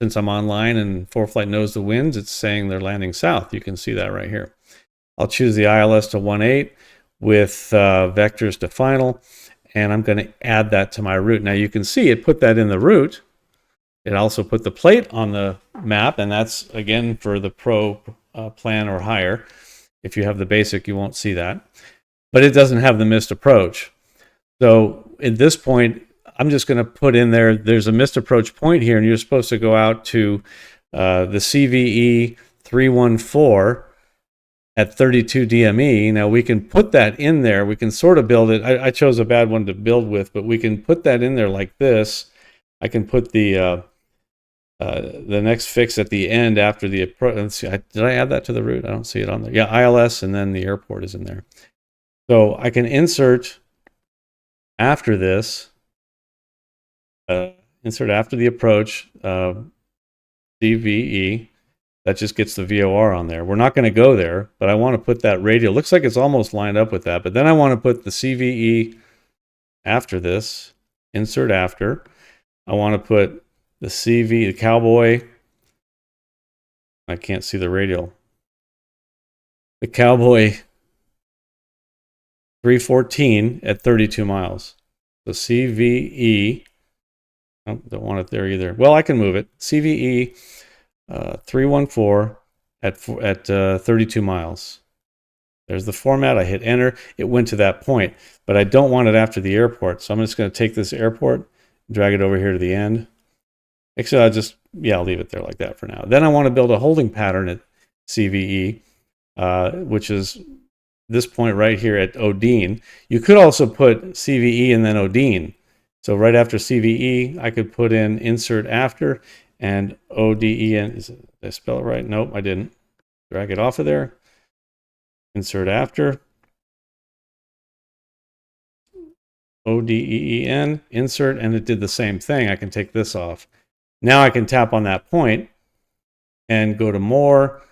Since I'm online and ForeFlight knows the winds, it's saying they're landing south. You can see that right here. I'll choose the ILS to 1.8 with vectors to final, and I'm going to add that to my route. Now you can see it put that in the route. It also put the plate on the map, and that's, again, for the Pro plan or higher. If you have the basic, you won't see that. But it doesn't have the missed approach. So at this point, I'm just going to put in there, there's a missed approach point here, and you're supposed to go out to the CVE 314 at 32 DME. Now we can put that in there. We can sort of build it. I chose a bad one to build with, but we can put that in there like this. I can put the next fix at the end after the approach. Let's see, did I add that to the route? I don't see it on there. Yeah, ILS, and then the airport is in there. So I can insert after this, insert after the approach, CVE. That just gets the VOR on there. We're not going to go there, but I want to put that radial. Looks like it's almost lined up with that, but then I want to put the CVE after this, insert after. I want to put the CV, the Cowboy. I can't see the radial. The Cowboy 314 at 32 miles. The CVE, oh, don't want it there either. Well, I can move it. CVE 314 at 32 miles. There's the format. I hit enter. It went to that point, but I don't want it after the airport. So I'm just going to take this airport, drag it over here to the end. Actually, I'll leave it there like that for now. Then I want to build a holding pattern at CVE, which is this point right here at Odine. You could also put CVE and then Odine. So right after CVE, I could put in insert after and ODEN. Did I spell it right? Nope, I didn't. Drag it off of there. Insert after. ODEN, insert, and it did the same thing. I can take this off. Now I can tap on that point and go to more,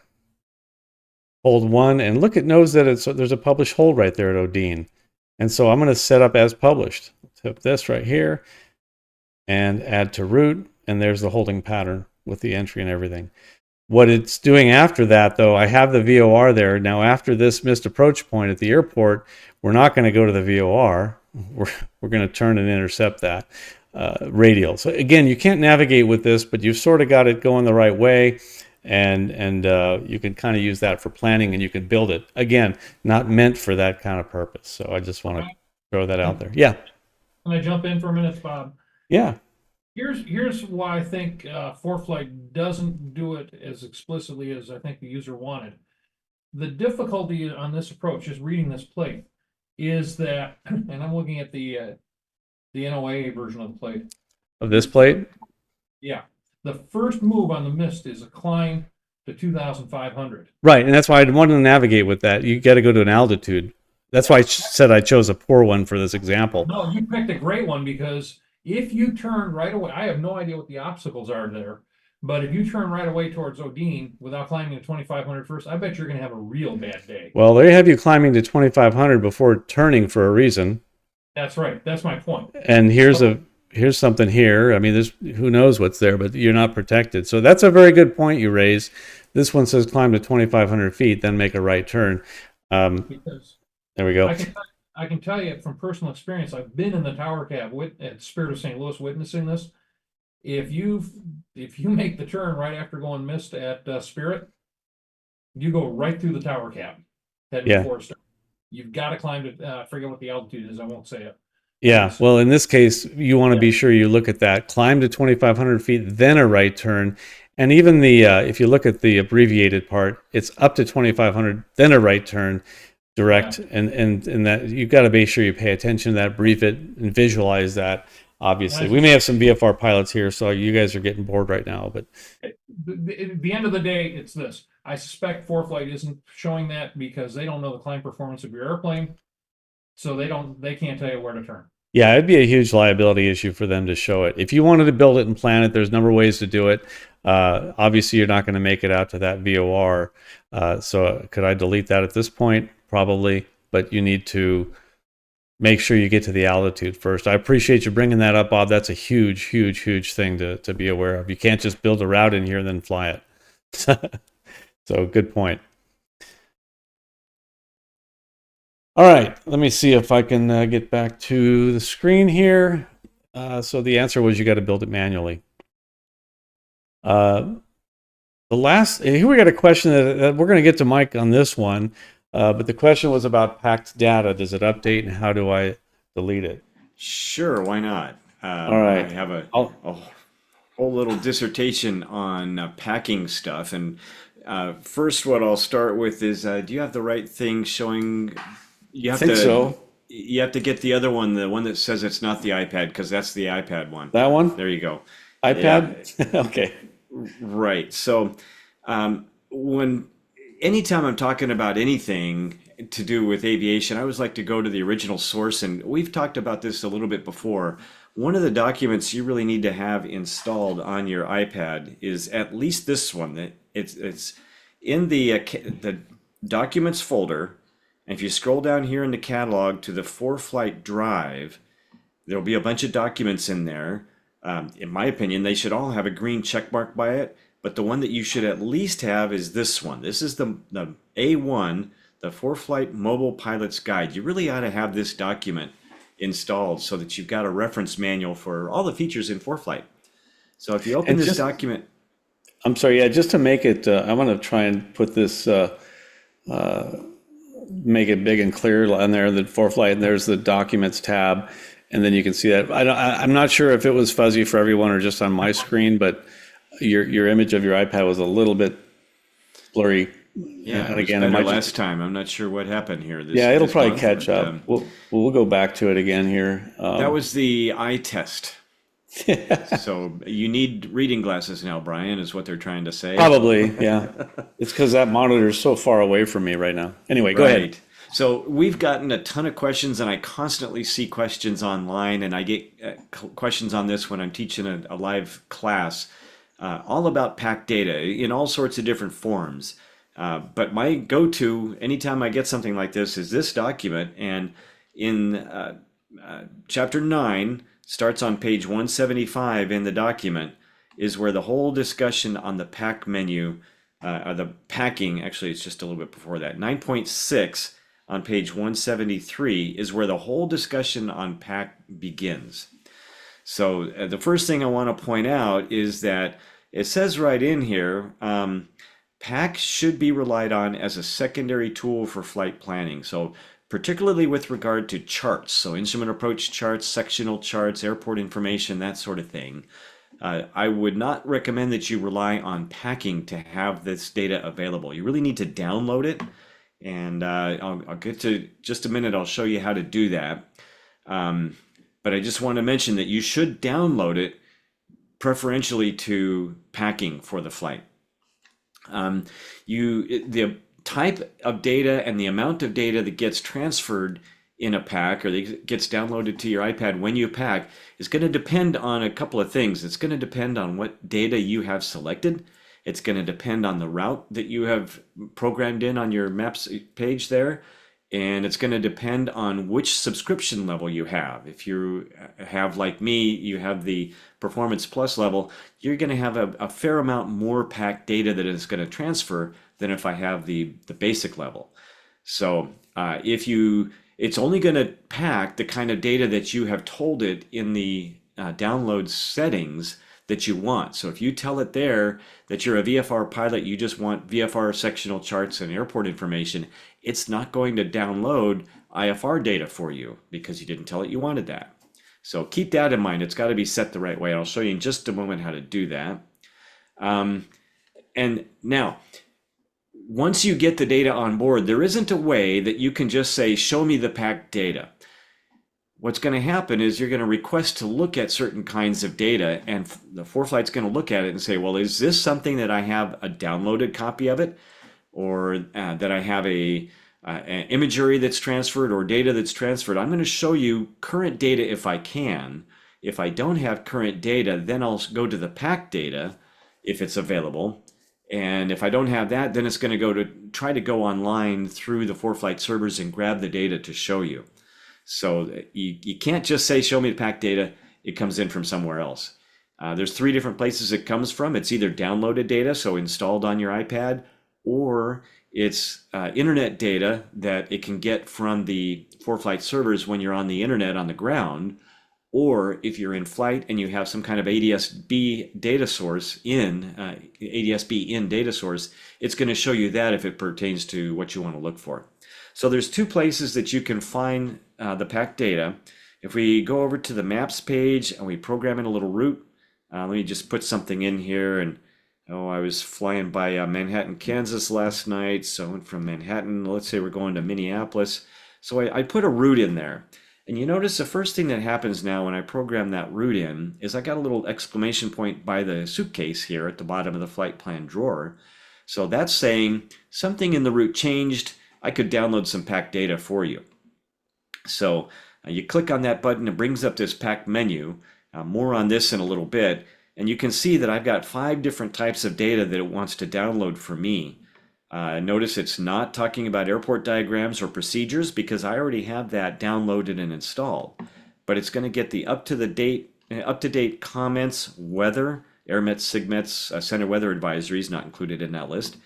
hold 1, and look, it knows that there's a published hold right there at Odine. And so I'm going to set up as published. Tip this right here and add to route, and there's the holding pattern with the entry and everything. What it's doing after that, though, I have the VOR there. Now, after this missed approach point at the airport, we're not going to go to the VOR. We're going to turn and intercept that radial. So again, you can't navigate with this, but you've sort of got it going the right way, and you can kind of use that for planning, and you can build it. Again, not meant for that kind of purpose. So I just want to throw that out there. Yeah. Can I jump in for a minute, Bob? Yeah. Here's why I think ForeFlight doesn't do it as explicitly as I think the user wanted. The difficulty on this approach is reading this plate. is that, and I'm looking at the NOA version of the plate. Of this plate? Yeah, the first move on the mist is a climb to 2,500. Right, and that's why I wanted to navigate with that. You got to go to an altitude. That's why I said I chose a poor one for this example. No, you picked a great one because if you turn right away, I have no idea what the obstacles are there, but if you turn right away towards Odine without climbing to 2,500 first, I bet you're going to have a real bad day. Well, they have you climbing to 2,500 before turning for a reason. That's right. That's my point. And here's something here. I mean, there's who knows what's there, but you're not protected. So that's a very good point you raise. This one says climb to 2,500 feet, then make a right turn. Because There we go. I can tell you from personal experience, I've been in the tower cab at Spirit of St. Louis witnessing this. If you make the turn right after going mist at Spirit, you go right through the tower cab. Yeah. Before start. You've got to climb to, I forget what the altitude is, I won't say it. Yeah, well, in this case, you want to be sure you look at that. Climb to 2,500 feet, then a right turn. And even the, if you look at the abbreviated part, it's up to 2,500, then a right turn, direct. Yeah. And that you've got to be sure you pay attention to that, brief it, and visualize that, obviously. We may have some VFR pilots here, so you guys are getting bored right now. But at the end of the day, it's this. I suspect ForeFlight isn't showing that because they don't know the climb performance of your airplane. So they can't tell you where to turn. yeah, it'd be a huge liability issue for them to show it. If you wanted to build it and plan it, there's a number of ways to do it. Obviously, you're not going to make it out to that VOR. So could I delete that at this point? Probably, but you need to make sure you get to the altitude first. I appreciate you bringing that up, Bob. That's a huge, huge, huge thing to be aware of. You can't just build a route in here and then fly it. So good point. All right, let me see if I can get back to the screen here. So the answer was you got to build it manually. Here we got a question that we're going to get to Mike on this one, but the question was about packed data. Does it update, and how do I delete it? Sure, why not? All right. I have a whole little dissertation on packing stuff, and first, what I'll start with is, do you have the right thing showing? You have think to. so. You have to get the other one, the one that says it's not the iPad, because that's the iPad one. That one? There you go. iPad? Okay. Right. So, anytime I'm talking about anything to do with aviation, I always like to go to the original source, and we've talked about this a little bit before. One of the documents you really need to have installed on your iPad is at least this one. That it's in the documents folder. And if you scroll down here in the catalog to the ForeFlight drive, there'll be a bunch of documents in there. In my opinion, they should all have a green check mark by it, but the one that you should at least have is this one. This is the A1, the ForeFlight Mobile Pilot's Guide. You really ought to have this document installed so that you've got a reference manual for all the features in ForeFlight. So if you open this document... I'm sorry, yeah, just to make it, I want to try and put this... make it big and clear on there, the ForeFlight, and there's the Documents tab, and then you can see that. I'm not sure if it was fuzzy for everyone or just on my screen, but your image of your iPad was a little bit blurry. Yeah, and it again, was it better might last time. I'm not sure what happened here. it'll this probably month, catch but, up. We'll go back to it again here. That was the eye test. So you need reading glasses now, Brian, is what they're trying to say. Probably, yeah. It's because that monitor is so far away from me right now. Anyway, go ahead. So we've gotten a ton of questions, and I constantly see questions online, and I get questions on this when I'm teaching a live class, all about packed data in all sorts of different forms. But my go-to anytime I get something like this is this document, and in chapter 9, starts on page 175 in the document, is where the whole discussion on the pack menu, the packing, actually it's just a little bit before that, 9.6 on page 173 is where the whole discussion on pack begins. So the first thing I want to point out is that it says right in here, pack should be relied on as a secondary tool for flight planning. So particularly with regard to charts, so instrument approach charts, sectional charts, airport information, that sort of thing. I would not recommend that you rely on packing to have this data available. You really need to download it And I'll get to just a minute. I'll show you how to do that. But I just want to mention that you should download it preferentially to packing for the flight. The type of data and the amount of data that gets transferred in a pack or that gets downloaded to your iPad when you pack is going to depend on a couple of things. It's going to depend on what data you have selected. It's going to depend on the route that you have programmed in on your maps page there. And it's going to depend on which subscription level you have. If you have, like me, you have the Performance Plus level, you're going to have a fair amount more packed data that is going to transfer than if I have the basic level. So it's only going to pack the kind of data that you have told it in the download settings that you want. So if you tell it there that you're a VFR pilot, you just want VFR sectional charts and airport information, it's not going to download IFR data for you because you didn't tell it you wanted that. So keep that in mind. It's got to be set the right way. I'll show you in just a moment how to do that. And now, once you get the data on board, there isn't a way that you can just say, show me the packed data. What's going to happen is you're going to request to look at certain kinds of data, and the ForeFlight's going to look at it and say, well, is this something that I have a downloaded copy of it, or that I have an imagery that's transferred or data that's transferred? I'm going to show you current data if I can. If I don't have current data, then I'll go to the packed data if it's available. And if I don't have that, then it's going to try to go online through the ForeFlight servers and grab the data to show you. So you can't just say, show me the packed data. It comes in from somewhere else. There's 3 different places it comes from. It's either downloaded data, so installed on your iPad, or it's internet data that it can get from the ForeFlight servers when you're on the internet on the ground, or if you're in flight and you have some kind of ADS-B data source data source, it's going to show you that if it pertains to what you want to look for. So there's 2 places that you can find the packed data. If we go over to the maps page and we program in a little route, let me just put something in here. And I was flying by Manhattan, Kansas last night. So I went from Manhattan, let's say we're going to Minneapolis. So I put a route in there. And you notice the first thing that happens now when I program that route in is I got a little exclamation point by the suitcase here at the bottom of the flight plan drawer. So that's saying something in the route changed. I could download some packed data for you. So you click on that button, it brings up this packed menu. More on this in a little bit. And you can see that I've got 5 different types of data that it wants to download for me. Notice it's not talking about airport diagrams or procedures because I already have that downloaded and installed. But it's going to get the up-to-date comments, weather, airmets, SIGMETs, center weather advisories not included in that list.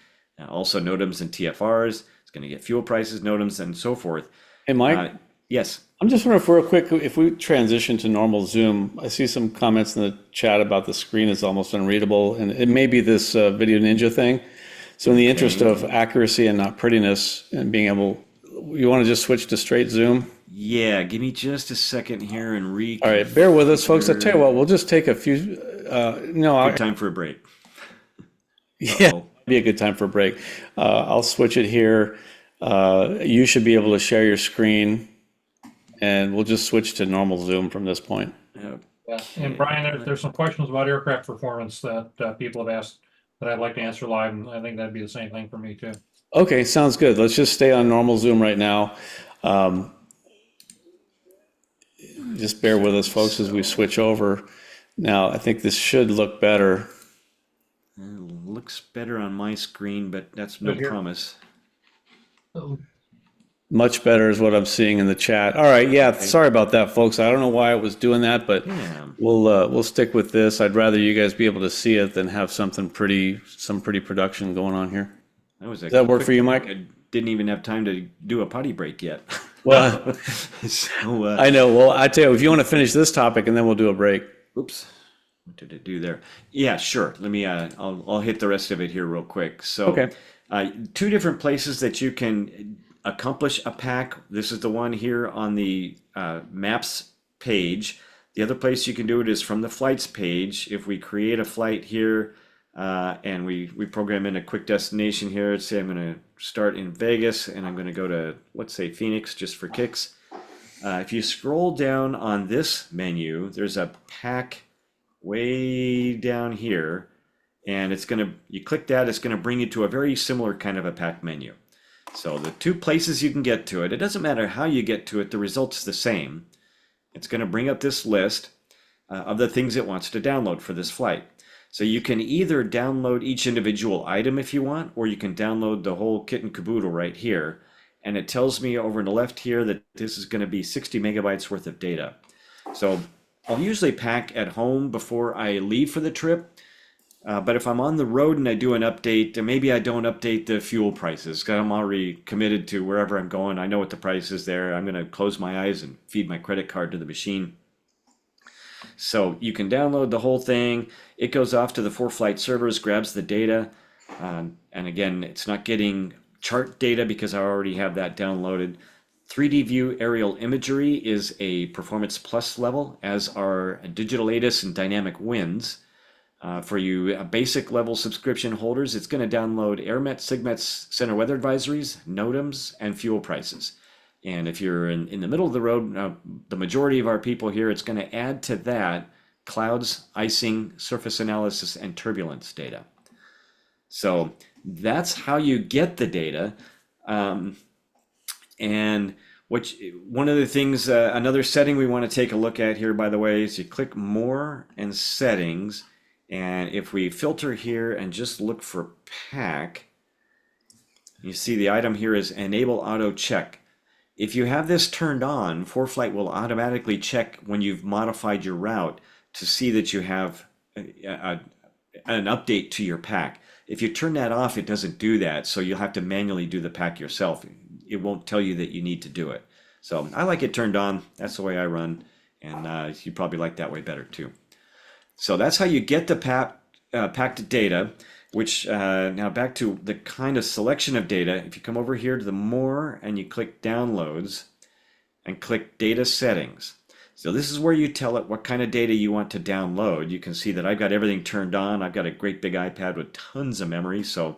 Also NOTAMs and TFRs. It's going to get fuel prices, NOTAMs, and so forth. Hey, Mike? Yes. I'm just wondering real quick, if we transition to normal Zoom, I see some comments in the chat about the screen is almost unreadable, and it may be this Video Ninja thing. So in the interest of accuracy and not prettiness and being able, you want to just switch to straight Zoom? Yeah, give me just a second here and All right, bear with us, folks. I'll tell you what, we'll just take a few, good time for a break. Yeah, be a good time for a break. I'll switch it here. You should be able to share your screen, and we'll just switch to normal Zoom from this point. Yeah. And Brian, there's some questions about aircraft performance that people have asked that I'd like to answer live, and I think that'd be the same thing for me too. Okay, sounds good. Let's just stay on normal Zoom right now. Just bear with us, folks, as we switch over. Now, I think this should look better. It looks better on my screen, but that's no promise. Much better is what I'm seeing in the chat. All right, yeah, sorry about that, folks. I don't know why it was doing that, but we'll stick with this. I'd rather you guys be able to see it than have some pretty production going on here. Does that work for you, Mike? I didn't even have time to do a potty break yet. Well, I know. Well, I tell you, if you want to finish this topic, and then we'll do a break. Oops. What did it do there? Yeah, sure. Let me. I'll hit the rest of it here real quick. So, okay. 2 different places that you can accomplish a pack. This is the one here on the maps page. The other place you can do it is from the flights page. If we create a flight here and we program in a quick destination here, let's say I'm going to start in Vegas and I'm going to go to, let's say, Phoenix just for kicks. If you scroll down on this menu, there's a pack way down here, and you click that, it's going to bring you to a very similar kind of a pack menu. So the two places you can get to it, it doesn't matter how you get to it, the result's the same. It's going to bring up this list of the things it wants to download for this flight. So you can either download each individual item if you want, or you can download the whole kit and caboodle right here. And it tells me over on the left here that this is going to be 60 megabytes worth of data. So I'll usually pack at home before I leave for the trip. But if I'm on the road and I do an update, maybe I don't update the fuel prices because I'm already committed to wherever I'm going. I know what the price is there. I'm going to close my eyes and feed my credit card to the machine. So you can download the whole thing. It goes off to the ForeFlight servers, grabs the data. And again, it's not getting chart data because I already have that downloaded. 3D view aerial imagery is a Performance Plus level, as are digital ATIS and dynamic winds. For you basic level subscription holders, it's going to download AirMet, SIGMET's center weather advisories, NOTAMs, and fuel prices. And if you're in the middle of the road, the majority of our people here, it's going to add to that clouds, icing, surface analysis, and turbulence data. So that's how you get the data. And one of the things, another setting we want to take a look at here, by the way, is you click More and Settings. And if we filter here and just look for pack, you see the item here is Enable Auto Check. If you have this turned on, ForeFlight will automatically check when you've modified your route to see that you have an update to your pack. If you turn that off, it doesn't do that, so you'll have to manually do the pack yourself. It won't tell you that you need to do it. So I like it turned on. That's the way I run, and you probably like that way better too. So that's how you get the packed data, which now back to the kind of selection of data. If you come over here to the More and you click Downloads and click Data Settings. So this is where you tell it what kind of data you want to download. You can see that I've got everything turned on. I've got a great big iPad with tons of memory, so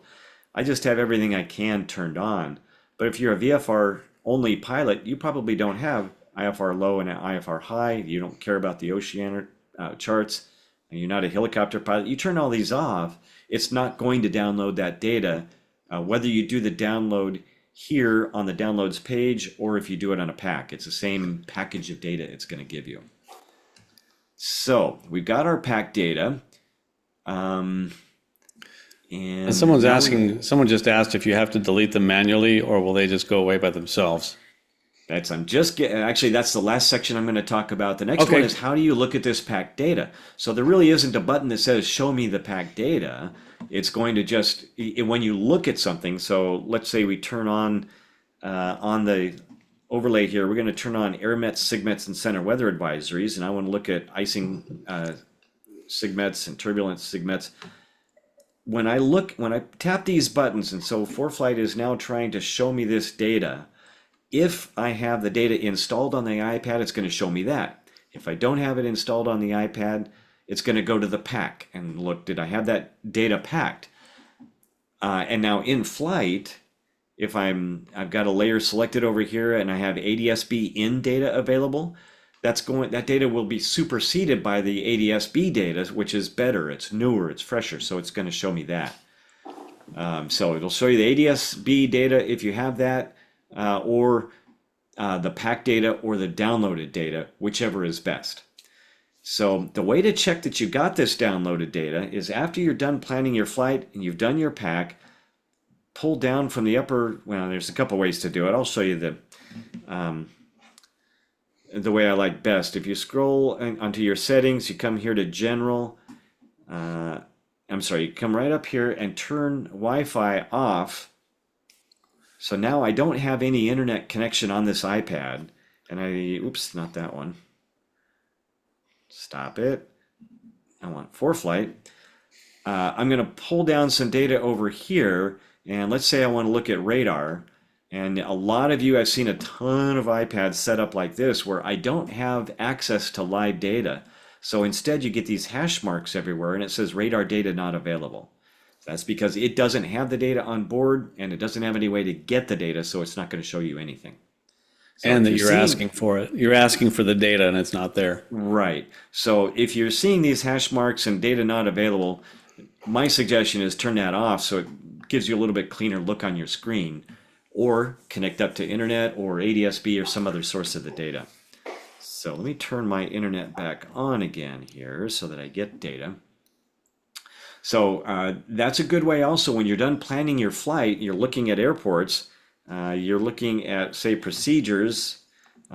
I just have everything I can turned on. But if you're a VFR only pilot, you probably don't have IFR low and IFR high. You don't care about the Oceanic charts. And you're not a helicopter pilot, you turn all these off, it's not going to download that data, whether you do the download here on the downloads page or if you do it on a pack. It's the same package of data it's going to give you. So we've got our pack data. And someone's asking, someone just asked if you have to delete them manually or will they just go away by themselves? Actually, that's the last section I'm going to talk about. The next Okay. one is how do you look at this pack data? So there really isn't a button that says show me the pack data. It's going to just, when you look at something, so let's say we turn on the overlay here, we're going to turn on AirMets, SIGMETs, and center weather advisories, and I want to look at icing SIGMETs and turbulence SIGMETs. When I tap these buttons, and so ForeFlight is now trying to show me this data. If I have the data installed on the iPad, it's going to show me that. If I don't have it installed on the iPad, it's going to go to the pack and look, did I have that data packed? And now in flight, if I've got a layer selected over here and I have ADS-B in data available, that data will be superseded by the ADS-B data, which is better, it's newer, it's fresher, so it's going to show me that. So it'll show you the ADS-B data if you have that. Or the pack data or the downloaded data, whichever is best. So the way to check that you got this downloaded data is after you're done planning your flight and you've done your pack, pull down from the upper, well, there's a couple ways to do it. I'll show you the way I like best. If you scroll onto your settings, you come here to General. You come right up here and turn Wi-Fi off. So now I don't have any internet connection on this iPad, and oops, not that one. Stop it. I want ForeFlight. I'm going to pull down some data over here, and let's say I want to look at radar. And a lot of you, I've seen a ton of iPads set up like this where I don't have access to live data. So instead you get these hash marks everywhere, and it says radar data not available. That's because it doesn't have the data on board and it doesn't have any way to get the data, so it's not going to show you anything. So And if that you're you're seeing, asking for it. You're asking for the data and it's not there. right. So if you're seeing these hash marks and data not available, my suggestion is turn that off so it gives you a little bit cleaner look on your screen, or connect up to internet or ADSB or some other source of the data. So let me turn my internet back on again here so that I get data. So that's a good way also when you're done planning your flight, you're looking at airports, you're looking at, say, procedures,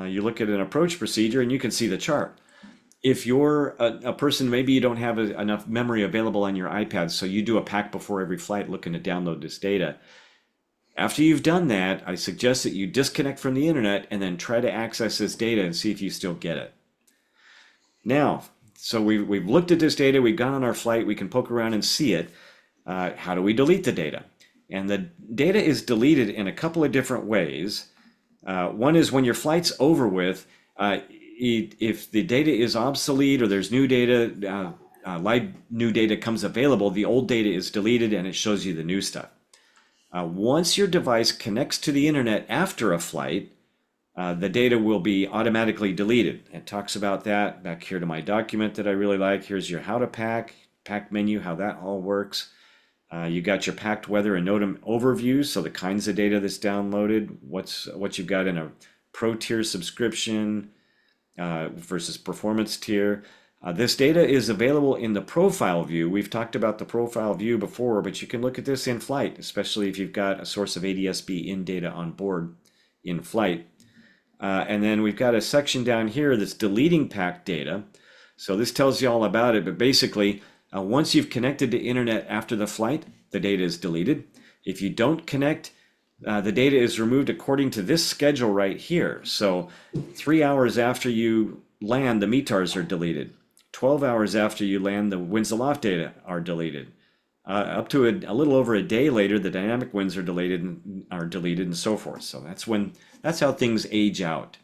you look at an approach procedure and you can see the chart. If you're a person, maybe you don't have enough memory available on your iPad, so you do a pack before every flight looking to download this data. After you've done that, I suggest that you disconnect from the internet and then try to access this data and see if you still get it. Now, so we've looked at this data, we've gone on our flight, we can poke around and see it. How do we delete the data? And the data is deleted in a couple of different ways. One is when your flight's over with, if the data is obsolete or there's new data, live new data comes available, the old data is deleted and it shows you the new stuff. Once your device connects to the internet after a flight, the data will be automatically deleted. It talks about that back here to my document that I really like. Here's your how to pack menu, how that all works. You got your packed weather and NOTAM overview, so the kinds of data that's downloaded, what you've got in a pro tier subscription versus performance tier. This data is available in the profile view. We've talked about the profile view before, but you can look at this in flight, especially if you've got a source of ADSB in data on board in flight. And then we've got a section down here that's deleting packed data. So this tells you all about it, but basically, once you've connected to internet after the flight, the data is deleted. If you don't connect, the data is removed according to this schedule right here. So 3 hours after you land, the METARs are deleted. 12 hours after you land, the winds aloft data are deleted. Up to a little over a day later, the dynamic winds are deleted and so forth. So that's how things age out.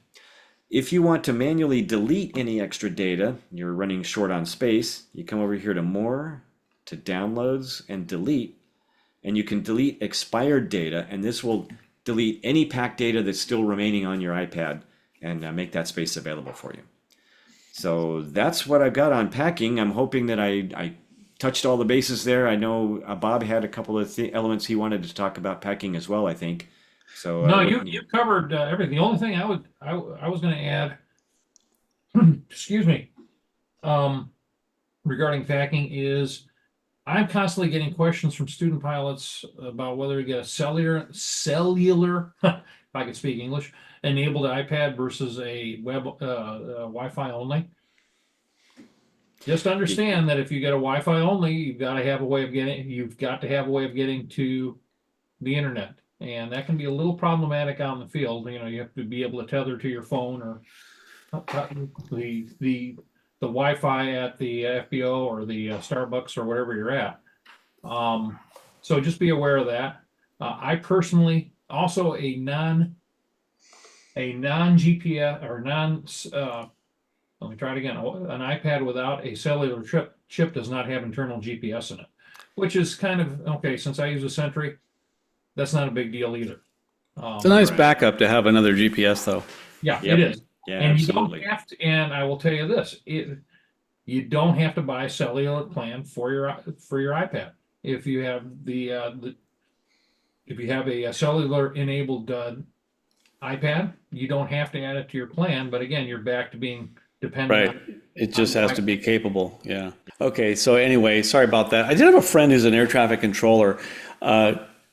If you want to manually delete any extra data, you're running short on space, you come over here to More, to Downloads, and Delete, and you can delete expired data, and this will delete any packed data that's still remaining on your iPad and make that space available for you. So that's what I've got on packing. I'm hoping that I touched all the bases there. I know Bob had a couple of elements he wanted to talk about packing as well, I think. So No, you covered everything. The only thing I was going to add, excuse me, regarding packing is I'm constantly getting questions from student pilots about whether to get a cellular, if I could speak English, enabled iPad versus a web Wi-Fi only. Just understand that if you get a Wi-Fi only, you've got to have a way of getting to the internet. And that can be a little problematic out in the field. You know, you have to be able to tether to your phone or the Wi-Fi at the FBO or the Starbucks or wherever you're at. So just be aware of that. I personally also a non GPS or let me try it again. An iPad without a cellular chip does not have internal GPS in it, which is kind of okay. Since I use a Sentry, that's not a big deal either. It's a nice backup to have another GPS, though. Yeah, Yep. it is. Yeah, And absolutely. you don't have to, and I will tell you this, you don't have to buy a cellular plan for your iPad. If you have if you have a cellular enabled iPad, you don't have to add it to your plan, but again, you're back to being dependent Right. on It just has to be capable. Yeah. Okay. So anyway, sorry about that. I did have a friend who's an air traffic controller,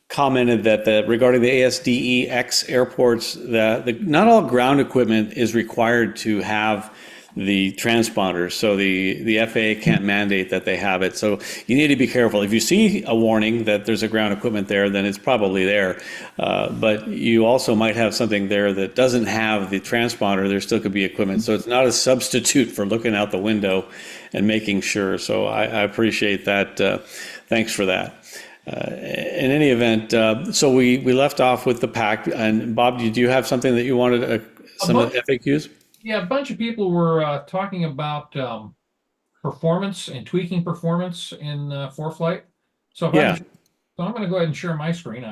commented that regarding the ASDEX airports, that not all ground equipment is required to have the transponders. So the FAA can't mandate that they have it. So you need to be careful. If you see a warning that there's a ground equipment there, then it's probably there. But you also might have something there that doesn't have the transponder. There still could be equipment. So it's not a substitute for looking out the window and making sure. So I appreciate that. Thanks for that. In any event, so we left off with the pack. And Bob, do you have something that you wanted, some of the FAQs? Yeah, a bunch of people were talking about performance and tweaking performance in ForeFlight. So if Yeah. so I'm going to go ahead and share my screen.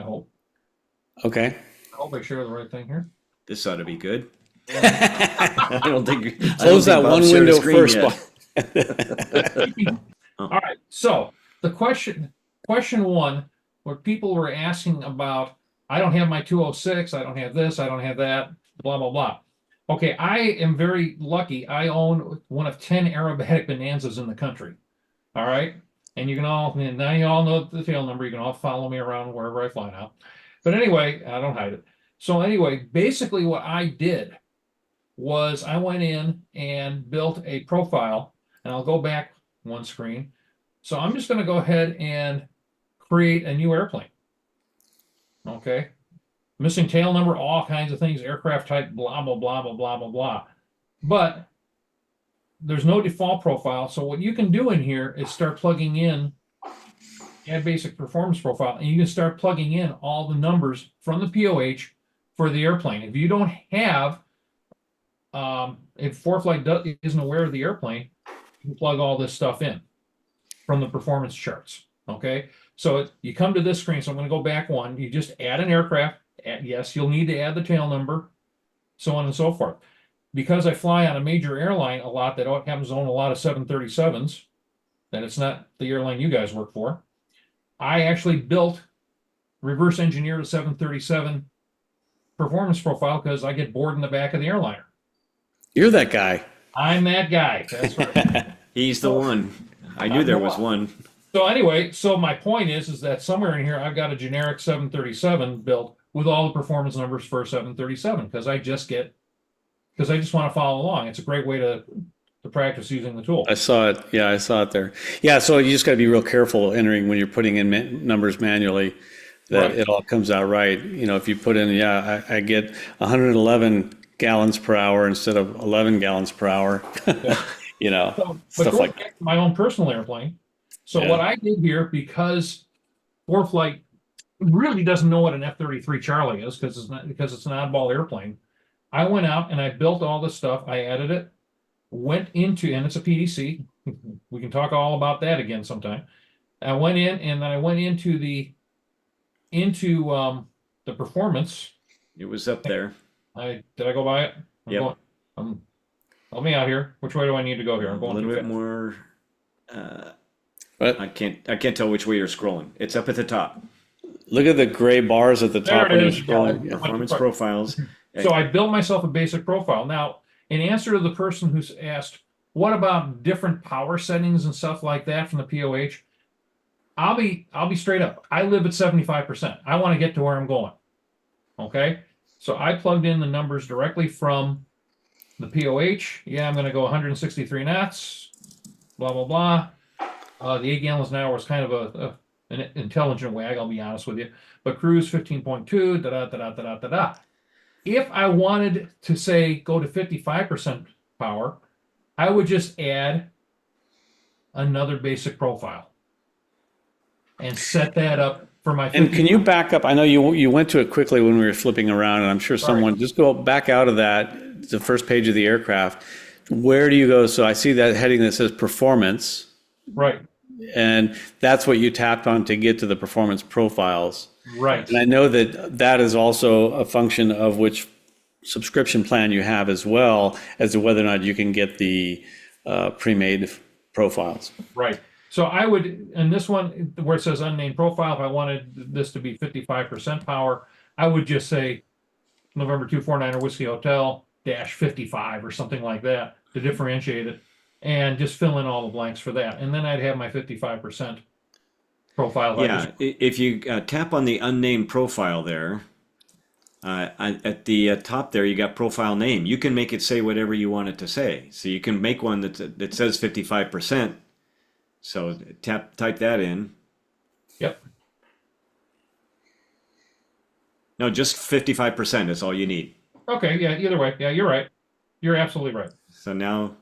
Okay. I hope I share the right thing here. This ought to be good. I don't think Close that Bob one shared a window screen first. yet. All right. So the question one, where people were asking about, I don't have my 206, I don't have this, I don't have that, blah, blah, blah. Okay, I am very lucky. I own one of 10 aerobatic Bonanzas in the country. All right. And now you all know the tail number. You can all follow me around wherever I fly now. But anyway, I don't hide it. So anyway, basically what I did was I went in and built a profile, and I'll go back one screen. So I'm just going to go ahead and create a new airplane. Okay. Missing tail number, all kinds of things, aircraft type, blah, blah, blah, blah, blah, blah, blah. But there's no default profile. So what you can do in here is start plugging in, add basic performance profile, and you can start plugging in all the numbers from the POH for the airplane. If you don't have, if ForeFlight isn't aware of the airplane, you can plug all this stuff in from the performance charts. Okay. So you come to this screen. So I'm going to go back one. You just add an aircraft. Yes, you'll need to add the tail number, so on and so forth. Because I fly on a major airline a lot that happens to own a lot of 737s, and it's not the airline you guys work for, I actually reverse engineered a 737 performance profile because I get bored in the back of the airliner. You're that guy. I'm that guy. That's right. He's the one. I knew there was one. So anyway, so my point is that somewhere in here I've got a generic 737 built with all the performance numbers for a 737 because I just want to follow along. It's a great way to practice using the tool. I saw it. Yeah, I saw it there. Yeah, so you just got to be real careful entering when you're putting in numbers manually that Right. it all comes out right. You know, if you put in, I get 111 gallons per hour instead of 11 gallons per hour, you know, But stuff going like back to my own personal airplane. So Yeah. what I did here, because ForeFlight really doesn't know what an F-33 Charlie is because it's an oddball airplane. I went out and I built all this stuff. I added it, and it's a PDC. We can talk all about that again sometime. I went in and then I went into the performance. It was up there. Did I go by it? Yep. Help me out here. Which way do I need to go here? I'm A going little too bit fast. more. But I can't tell which way you're scrolling. It's up at the top. look at the gray bars at the top There when it you're is. scrolling. Yeah. Performance profiles. So I built myself a basic profile. Now, in answer to the person who's asked, what about different power settings and stuff like that from the POH? I'll be straight up. I live at 75%. I want to get to where I'm going. Okay. So I plugged in the numbers directly from the POH. Yeah, I'm going to go 163 knots, blah, blah, blah. The 8 gallons an hour was kind of an intelligent wag, I'll be honest with you. But cruise 15.2, da-da. If I wanted to say go to 55% power, I would just add another basic profile and set that up for my. And can you back up? I know you went to it quickly when we were flipping around, and I'm sure someone just go back out of that, the first page of the aircraft. Where do you go? So I see that heading that says performance. Right. And that's what you tapped on to get to the performance profiles. Right. And I know that is also a function of which subscription plan you have as well as to whether or not you can get the pre-made profiles. Right. So I would, in this one where it says unnamed profile, if I wanted this to be 55% power, I would just say November 249 Whiskey Hotel -55 or something like that to differentiate it, and just fill in all the blanks for that. And then I'd have my 55% profile. Yeah, if you tap on the unnamed profile there, at the top there, you got profile name. You can make it say whatever you want it to say. So you can make one that says 55%. So type that in. Yep. No, just 55% is all you need. Okay, yeah, either way. Yeah, you're right. You're absolutely right. So now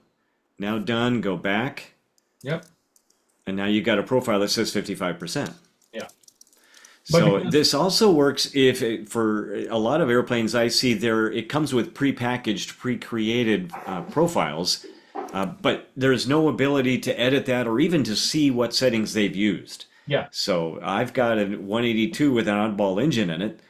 done, go back. Yep. And now you got a profile that says 55%. Yeah. So But this also works for a lot of airplanes I see it comes with pre-packaged, pre-created profiles, but there's no ability to edit that or even to see what settings they've used. Yeah. So I've got a 182 with an oddball engine in it.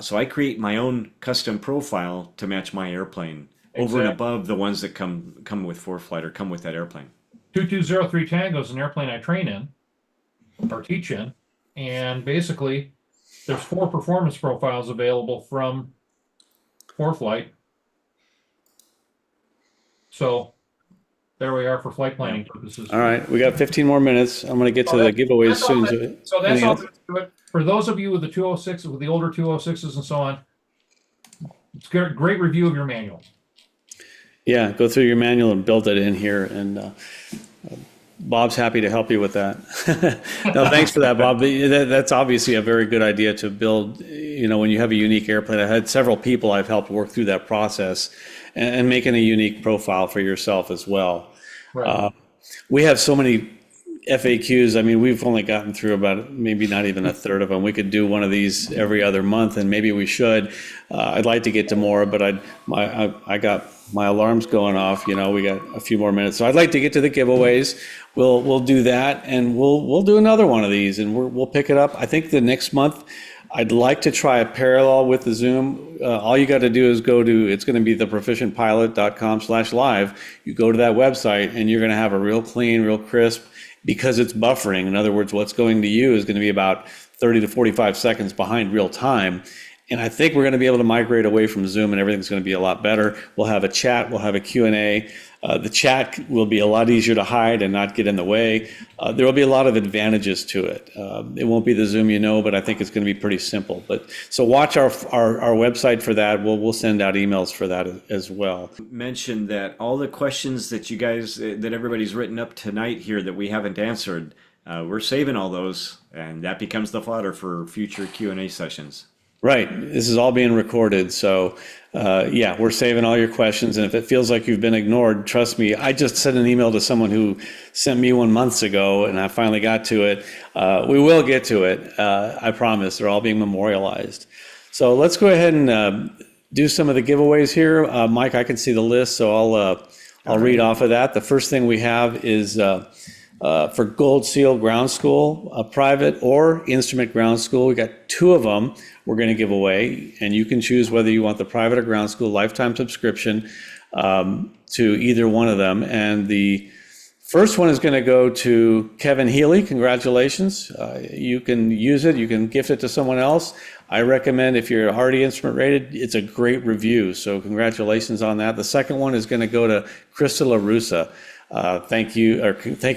So I create my own custom profile to match my airplane over and Exactly. above the ones that come with ForeFlight or come with that airplane. 2203 Tango is an airplane I train in or teach in, and basically there's 4 performance profiles available from ForeFlight. So there we are for flight planning purposes. All right, we got 15 more minutes. I'm going to get to the giveaways That's all soon. good. So that's Anything all else? good to it. For those of you with the 206, with the older 206s and so on, it's a great review of your manual. Yeah, go through your manual and build it in here, and Bob's happy to help you with that. No, thanks for that, Bob. That's obviously a very good idea to build. When you have a unique airplane, I had several people I've helped work through that process and making a unique profile for yourself as well. Right. We have so many FAQs. I mean, we've only gotten through about maybe not even a third of them. We could do one of these every other month, and maybe we should. I'd like to get to more, but I got my alarms going off. We got a few more minutes, so I'd like to get to the giveaways. We'll do that, and we'll do another one of these, and we'll pick it up. I think the next month, I'd like to try a parallel with the Zoom. All you got to do is it's going to be theproficientpilot.com/live. You go to that website and you're going to have a real clean, real crisp, because it's buffering. In other words, what's going to you is going to be about 30 to 45 seconds behind real time. And I think we're going to be able to migrate away from Zoom, and everything's going to be a lot better. We'll have a chat, we'll have a Q&A. The chat will be a lot easier to hide and not get in the way. There will be a lot of advantages to it. It won't be the Zoom but I think it's going to be pretty simple. So watch our website for that. We'll send out emails for that as well. Mention that all the questions that you guys, that everybody's written up tonight here that we haven't answered, we're saving all those, and that becomes the fodder for future Q&A sessions. Right. This is all being recorded. So, yeah, we're saving all your questions. And if it feels like you've been ignored, trust me, I just sent an email to someone who sent me one months ago, and I finally got to it. We will get to it. I promise. They're all being memorialized. So let's go ahead and do some of the giveaways here. Mike, I can see the list, so I'll read off of that. The first thing we have is for Gold Seal Ground School, private or instrument ground school. We got 2 of them we're going to give away, and you can choose whether you want the private or ground school lifetime subscription to either one of them. And the first one is going to go to Kevin Healy. Congratulations. You can use it. You can gift it to someone else. I recommend, if you're Hardy instrument rated, it's a great review. So congratulations on that. The second one is going to go to Krista LaRussa. Thank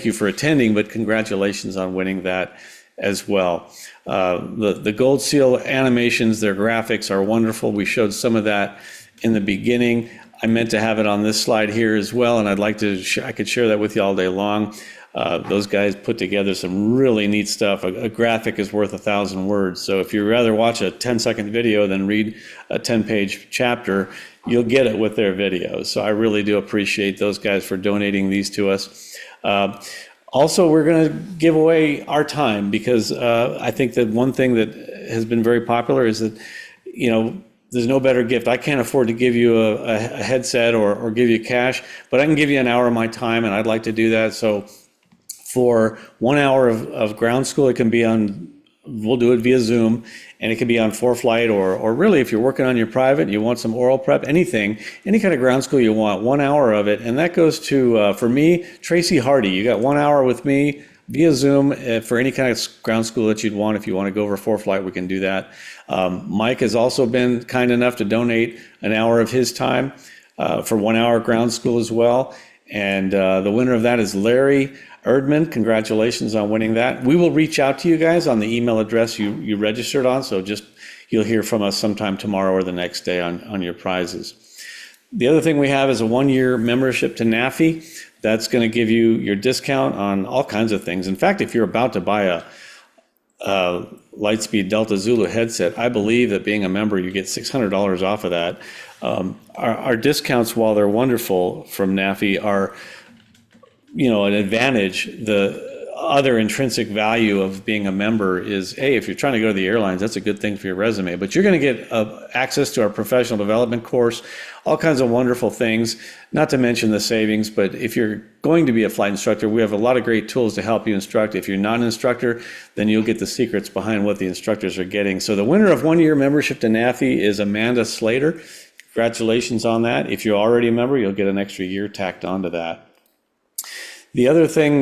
you for attending, but congratulations on winning that as well. The Gold Seal animations, their graphics are wonderful. We showed some of that in the beginning. I meant to have it on this slide here as well, and I'd like to I could share that with you all day long. Those guys put together some really neat stuff. A graphic is worth 1,000 words. So if you'd rather watch a 10-second video than read a 10-page chapter, you'll get it with their videos. So I really do appreciate those guys for donating these to us. Also, we're going to give away our time, because I think that one thing that has been very popular is that, there's no better gift. I can't afford to give you a headset or give you cash, but I can give you an hour of my time, and I'd like to do that. So for 1 hour of ground school, it can be we'll do it via Zoom, and it can be on ForeFlight, or really, if you're working on your private, you want some oral prep, any kind of ground school you want, 1 hour of it. And that goes to, for me, Tracy Hardy. You got 1 hour with me via Zoom for any kind of ground school that you'd want. If you want to go over ForeFlight, we can do that. Mike has also been kind enough to donate an hour of his time for 1 hour ground school as well. And the winner of that is Larry Erdman. Congratulations on winning that. We will reach out to you guys on the email address you registered on, so you'll hear from us sometime tomorrow or the next day on your prizes. The other thing we have is a 1-year membership to NAFI. That's going to give you your discount on all kinds of things. In fact, if you're about to buy a Lightspeed Delta Zulu headset, I believe that being a member, you get $600 off of that. Our discounts, while they're wonderful from NAFI, are an advantage. other intrinsic value of being a member is, hey, if you're trying to go to the airlines, that's a good thing for your resume. But you're going to get access to our professional development course, all kinds of wonderful things, not to mention the savings. But if you're going to be a flight instructor, we have a lot of great tools to help you instruct. If you're not an instructor, then you'll get the secrets behind what the instructors are getting. So the winner of 1 year membership to NAFI is Amanda Slater. Congratulations on that. If you're already a member, you'll get an extra year tacked onto that. The other thing,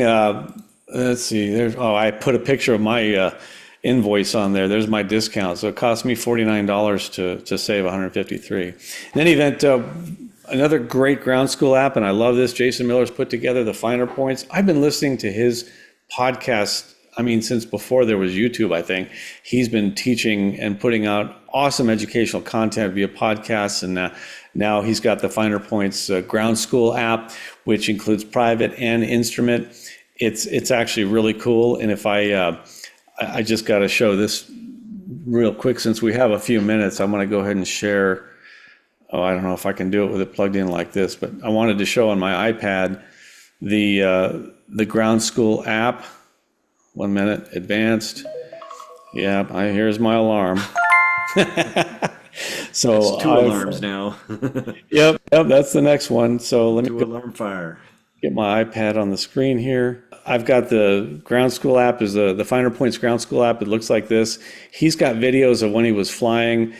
let's see, I put a picture of my invoice on there. There's my discount. So it cost me $49 to save $153. In any event, another great ground school app, and I love this. Jason Miller's put together the finer points. I've been listening to his podcast, since before there was YouTube, I think. He's been teaching and putting out awesome educational content via podcasts, and now he's got the Finer Points ground school app, which includes private and instrument. It's actually really cool. And if I just got to show this real quick, since we have a few minutes, I'm going to go ahead and share. I don't know if I can do it with it plugged in like this, but I wanted to show on my iPad the ground school app. 1 minute, advanced. Yeah, here's my alarm. So that's 2 alarms now. Yep, that's the next one. So let me 2 alarm fire. Get my iPad on the screen here. I've got the ground school app, is the Finer Points ground school app. It looks like this. He's got videos of when he was flying.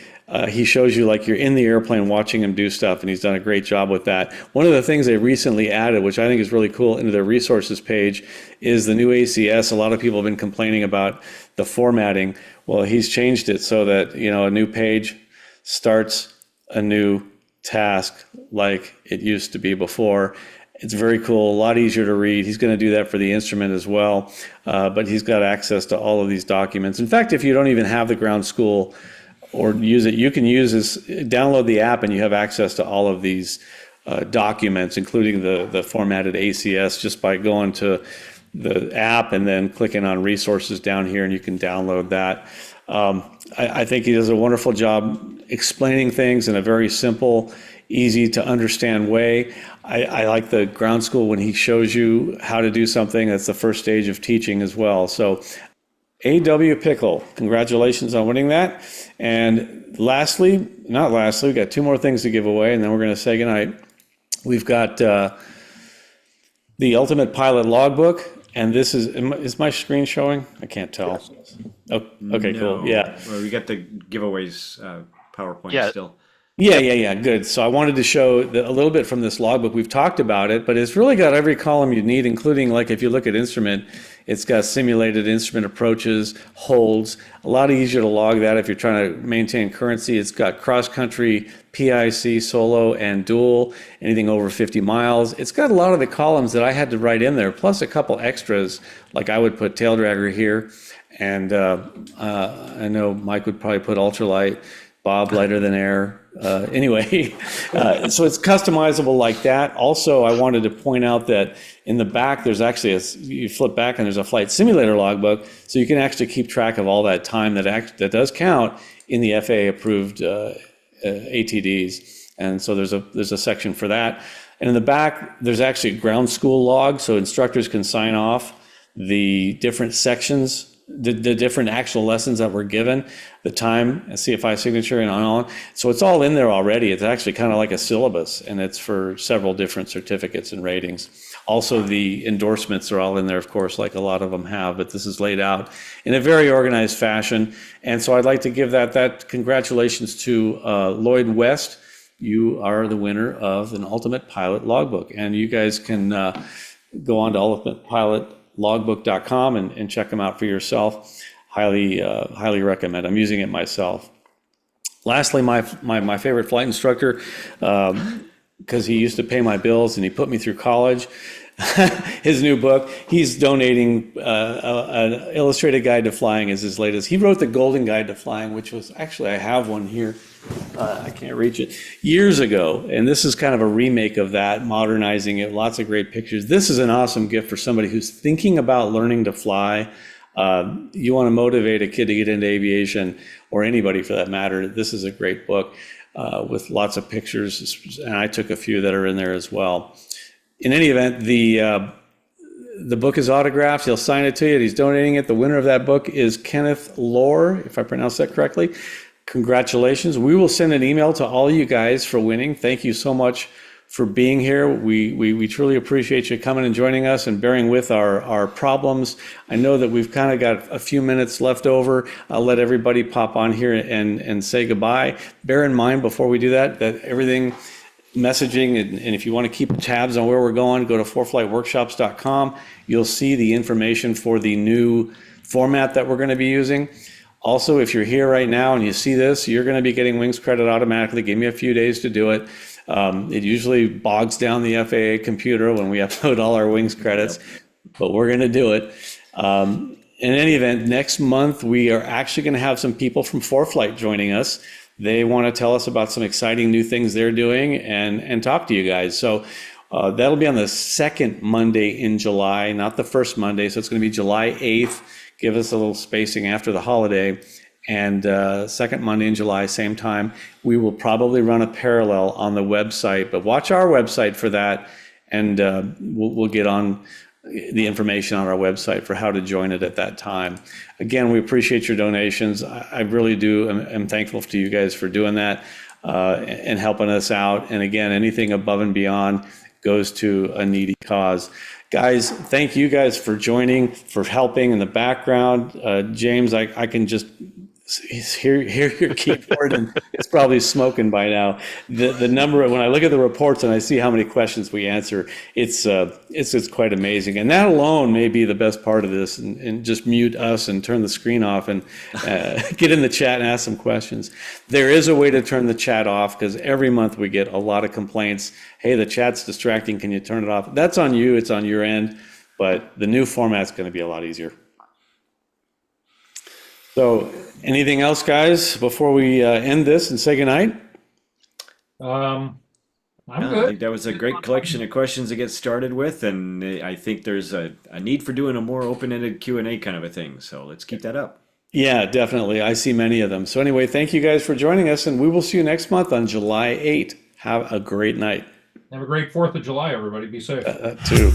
He shows you like you're in the airplane watching him do stuff, and he's done a great job with that. One of the things they recently added, which I think is really cool, into their resources page is the new ACS. A lot of people have been complaining about the formatting. Well, he's changed it so that, a new page starts a new task like it used to be before. It's very cool, a lot easier to read. He's going to do that for the instrument as well, but he's got access to all of these documents. In fact, if you don't even have the ground school or use it, you can download the app, and you have access to all of these documents, including the formatted ACS, just by going to the app and then clicking on resources down here, and you can download that. I think he does a wonderful job explaining things in a very simple, easy to understand way. I like the ground school when he shows you how to do something. That's the first stage of teaching as well. So A.W. Pickle, congratulations on winning that. And we got 2 more things to give away, and then we're going to say goodnight. We've got the Ultimate Pilot Logbook, and this is my screen showing? I can't tell. Oh, okay, No. cool. Yeah. Well, we got the giveaways PowerPoint Yeah. still. Yeah, good. So I wanted to show a little bit from this logbook. We've talked about it, but it's really got every column you need, including, like, if you look at instrument, it's got simulated instrument approaches, holds, a lot easier to log that if you're trying to maintain currency. It's got cross-country, PIC, solo, and dual, anything over 50 miles. It's got a lot of the columns that I had to write in there, plus a couple extras, like I would put tail dragger here, and I know Mike would probably put ultralight, Bob lighter than air. Anyway, so it's customizable like that. Also, I wanted to point out that in the back, there's actually you flip back and there's a flight simulator logbook, so you can actually keep track of all that time that does count in the FAA approved ATDs. And so there's a section for that. And in the back, there's actually a ground school log, so instructors can sign off the different sections, the different actual lessons that were given, the time, a CFI signature, and on. So it's all in there already. It's actually kind of like a syllabus, and it's for several different certificates and ratings. Also, the endorsements are all in there, of course, like a lot of them have, but this is laid out in a very organized fashion. And so I'd like to give that congratulations to Lloyd West. You are the winner of an Ultimate Pilot Logbook, and you guys can go on to ultimatepilot.logbook.com and check them out for yourself. Highly recommend. I'm using it myself. Lastly, my favorite flight instructor, because he used to pay my bills and he put me through college. His new book, he's donating an illustrated guide to flying is his latest. He wrote the Golden Guide to Flying, which was actually, I have one here. I can't reach it, years ago. And this is kind of a remake of that, modernizing it, lots of great pictures. This is an awesome gift for somebody who's thinking about learning to fly. You want to motivate a kid to get into aviation, or anybody for that matter. This is a great book with lots of pictures, and I took a few that are in there as well. In any event, The book is autographed. He'll sign it to you. He's donating it. The winner of that book is Kenneth Lohr, if I pronounced that correctly. Congratulations. We will send an email to all you guys for winning. Thank you so much for being here. We truly appreciate you coming and joining us and bearing with our problems. I know that we've kind of got a few minutes left over. I'll let everybody pop on here and say goodbye. Bear in mind before we do that everything messaging, and if you want to keep tabs on where we're going, go to ForeFlightWorkshops.com. You'll see the information for the new format that we're going to be using. Also, if you're here right now and you see this, you're going to be getting Wings credit automatically. Give me a few days to do it. It usually bogs down the FAA computer when we upload all our Wings credits, but we're going to do it. In any event, next month, we are actually going to have some people from ForeFlight joining us. They want to tell us about some exciting new things they're doing and talk to you guys. So that'll be on the second Monday in July, not the first Monday. So it's going to be July 8th. Give us a little spacing after the holiday. And second Monday in July, same time. We will probably run a parallel on the website, but watch our website for that. And we'll get on the information on our website for how to join it at that time. Again, we appreciate your donations. I really do. I'm thankful to you guys for doing that and helping us out. And again, anything above and beyond goes to a needy cause. Guys, thank you guys for joining, for helping in the background. James, I can just hear your keyboard, and it's probably smoking by now. The number, when I look at the reports and I see how many questions we answer, it's quite amazing. And that alone may be the best part of this. And just mute us and turn the screen off and get in the chat and ask some questions. There is a way to turn the chat off, because every month we get a lot of complaints. Hey, the chat's distracting. Can you turn it off? That's on you. It's on your end. But the new format's going to be a lot easier. So anything else, guys, before we end this and say goodnight? I'm I good. think that was a great collection of questions to get started with, and I think there's a need for doing a more open-ended Q&A kind of a thing. So let's keep that up. Yeah, definitely. I see many of them. So anyway, thank you guys for joining us, and we will see you next month on July 8th. Have a great night. Have a great 4th of July, everybody. Be safe. Too.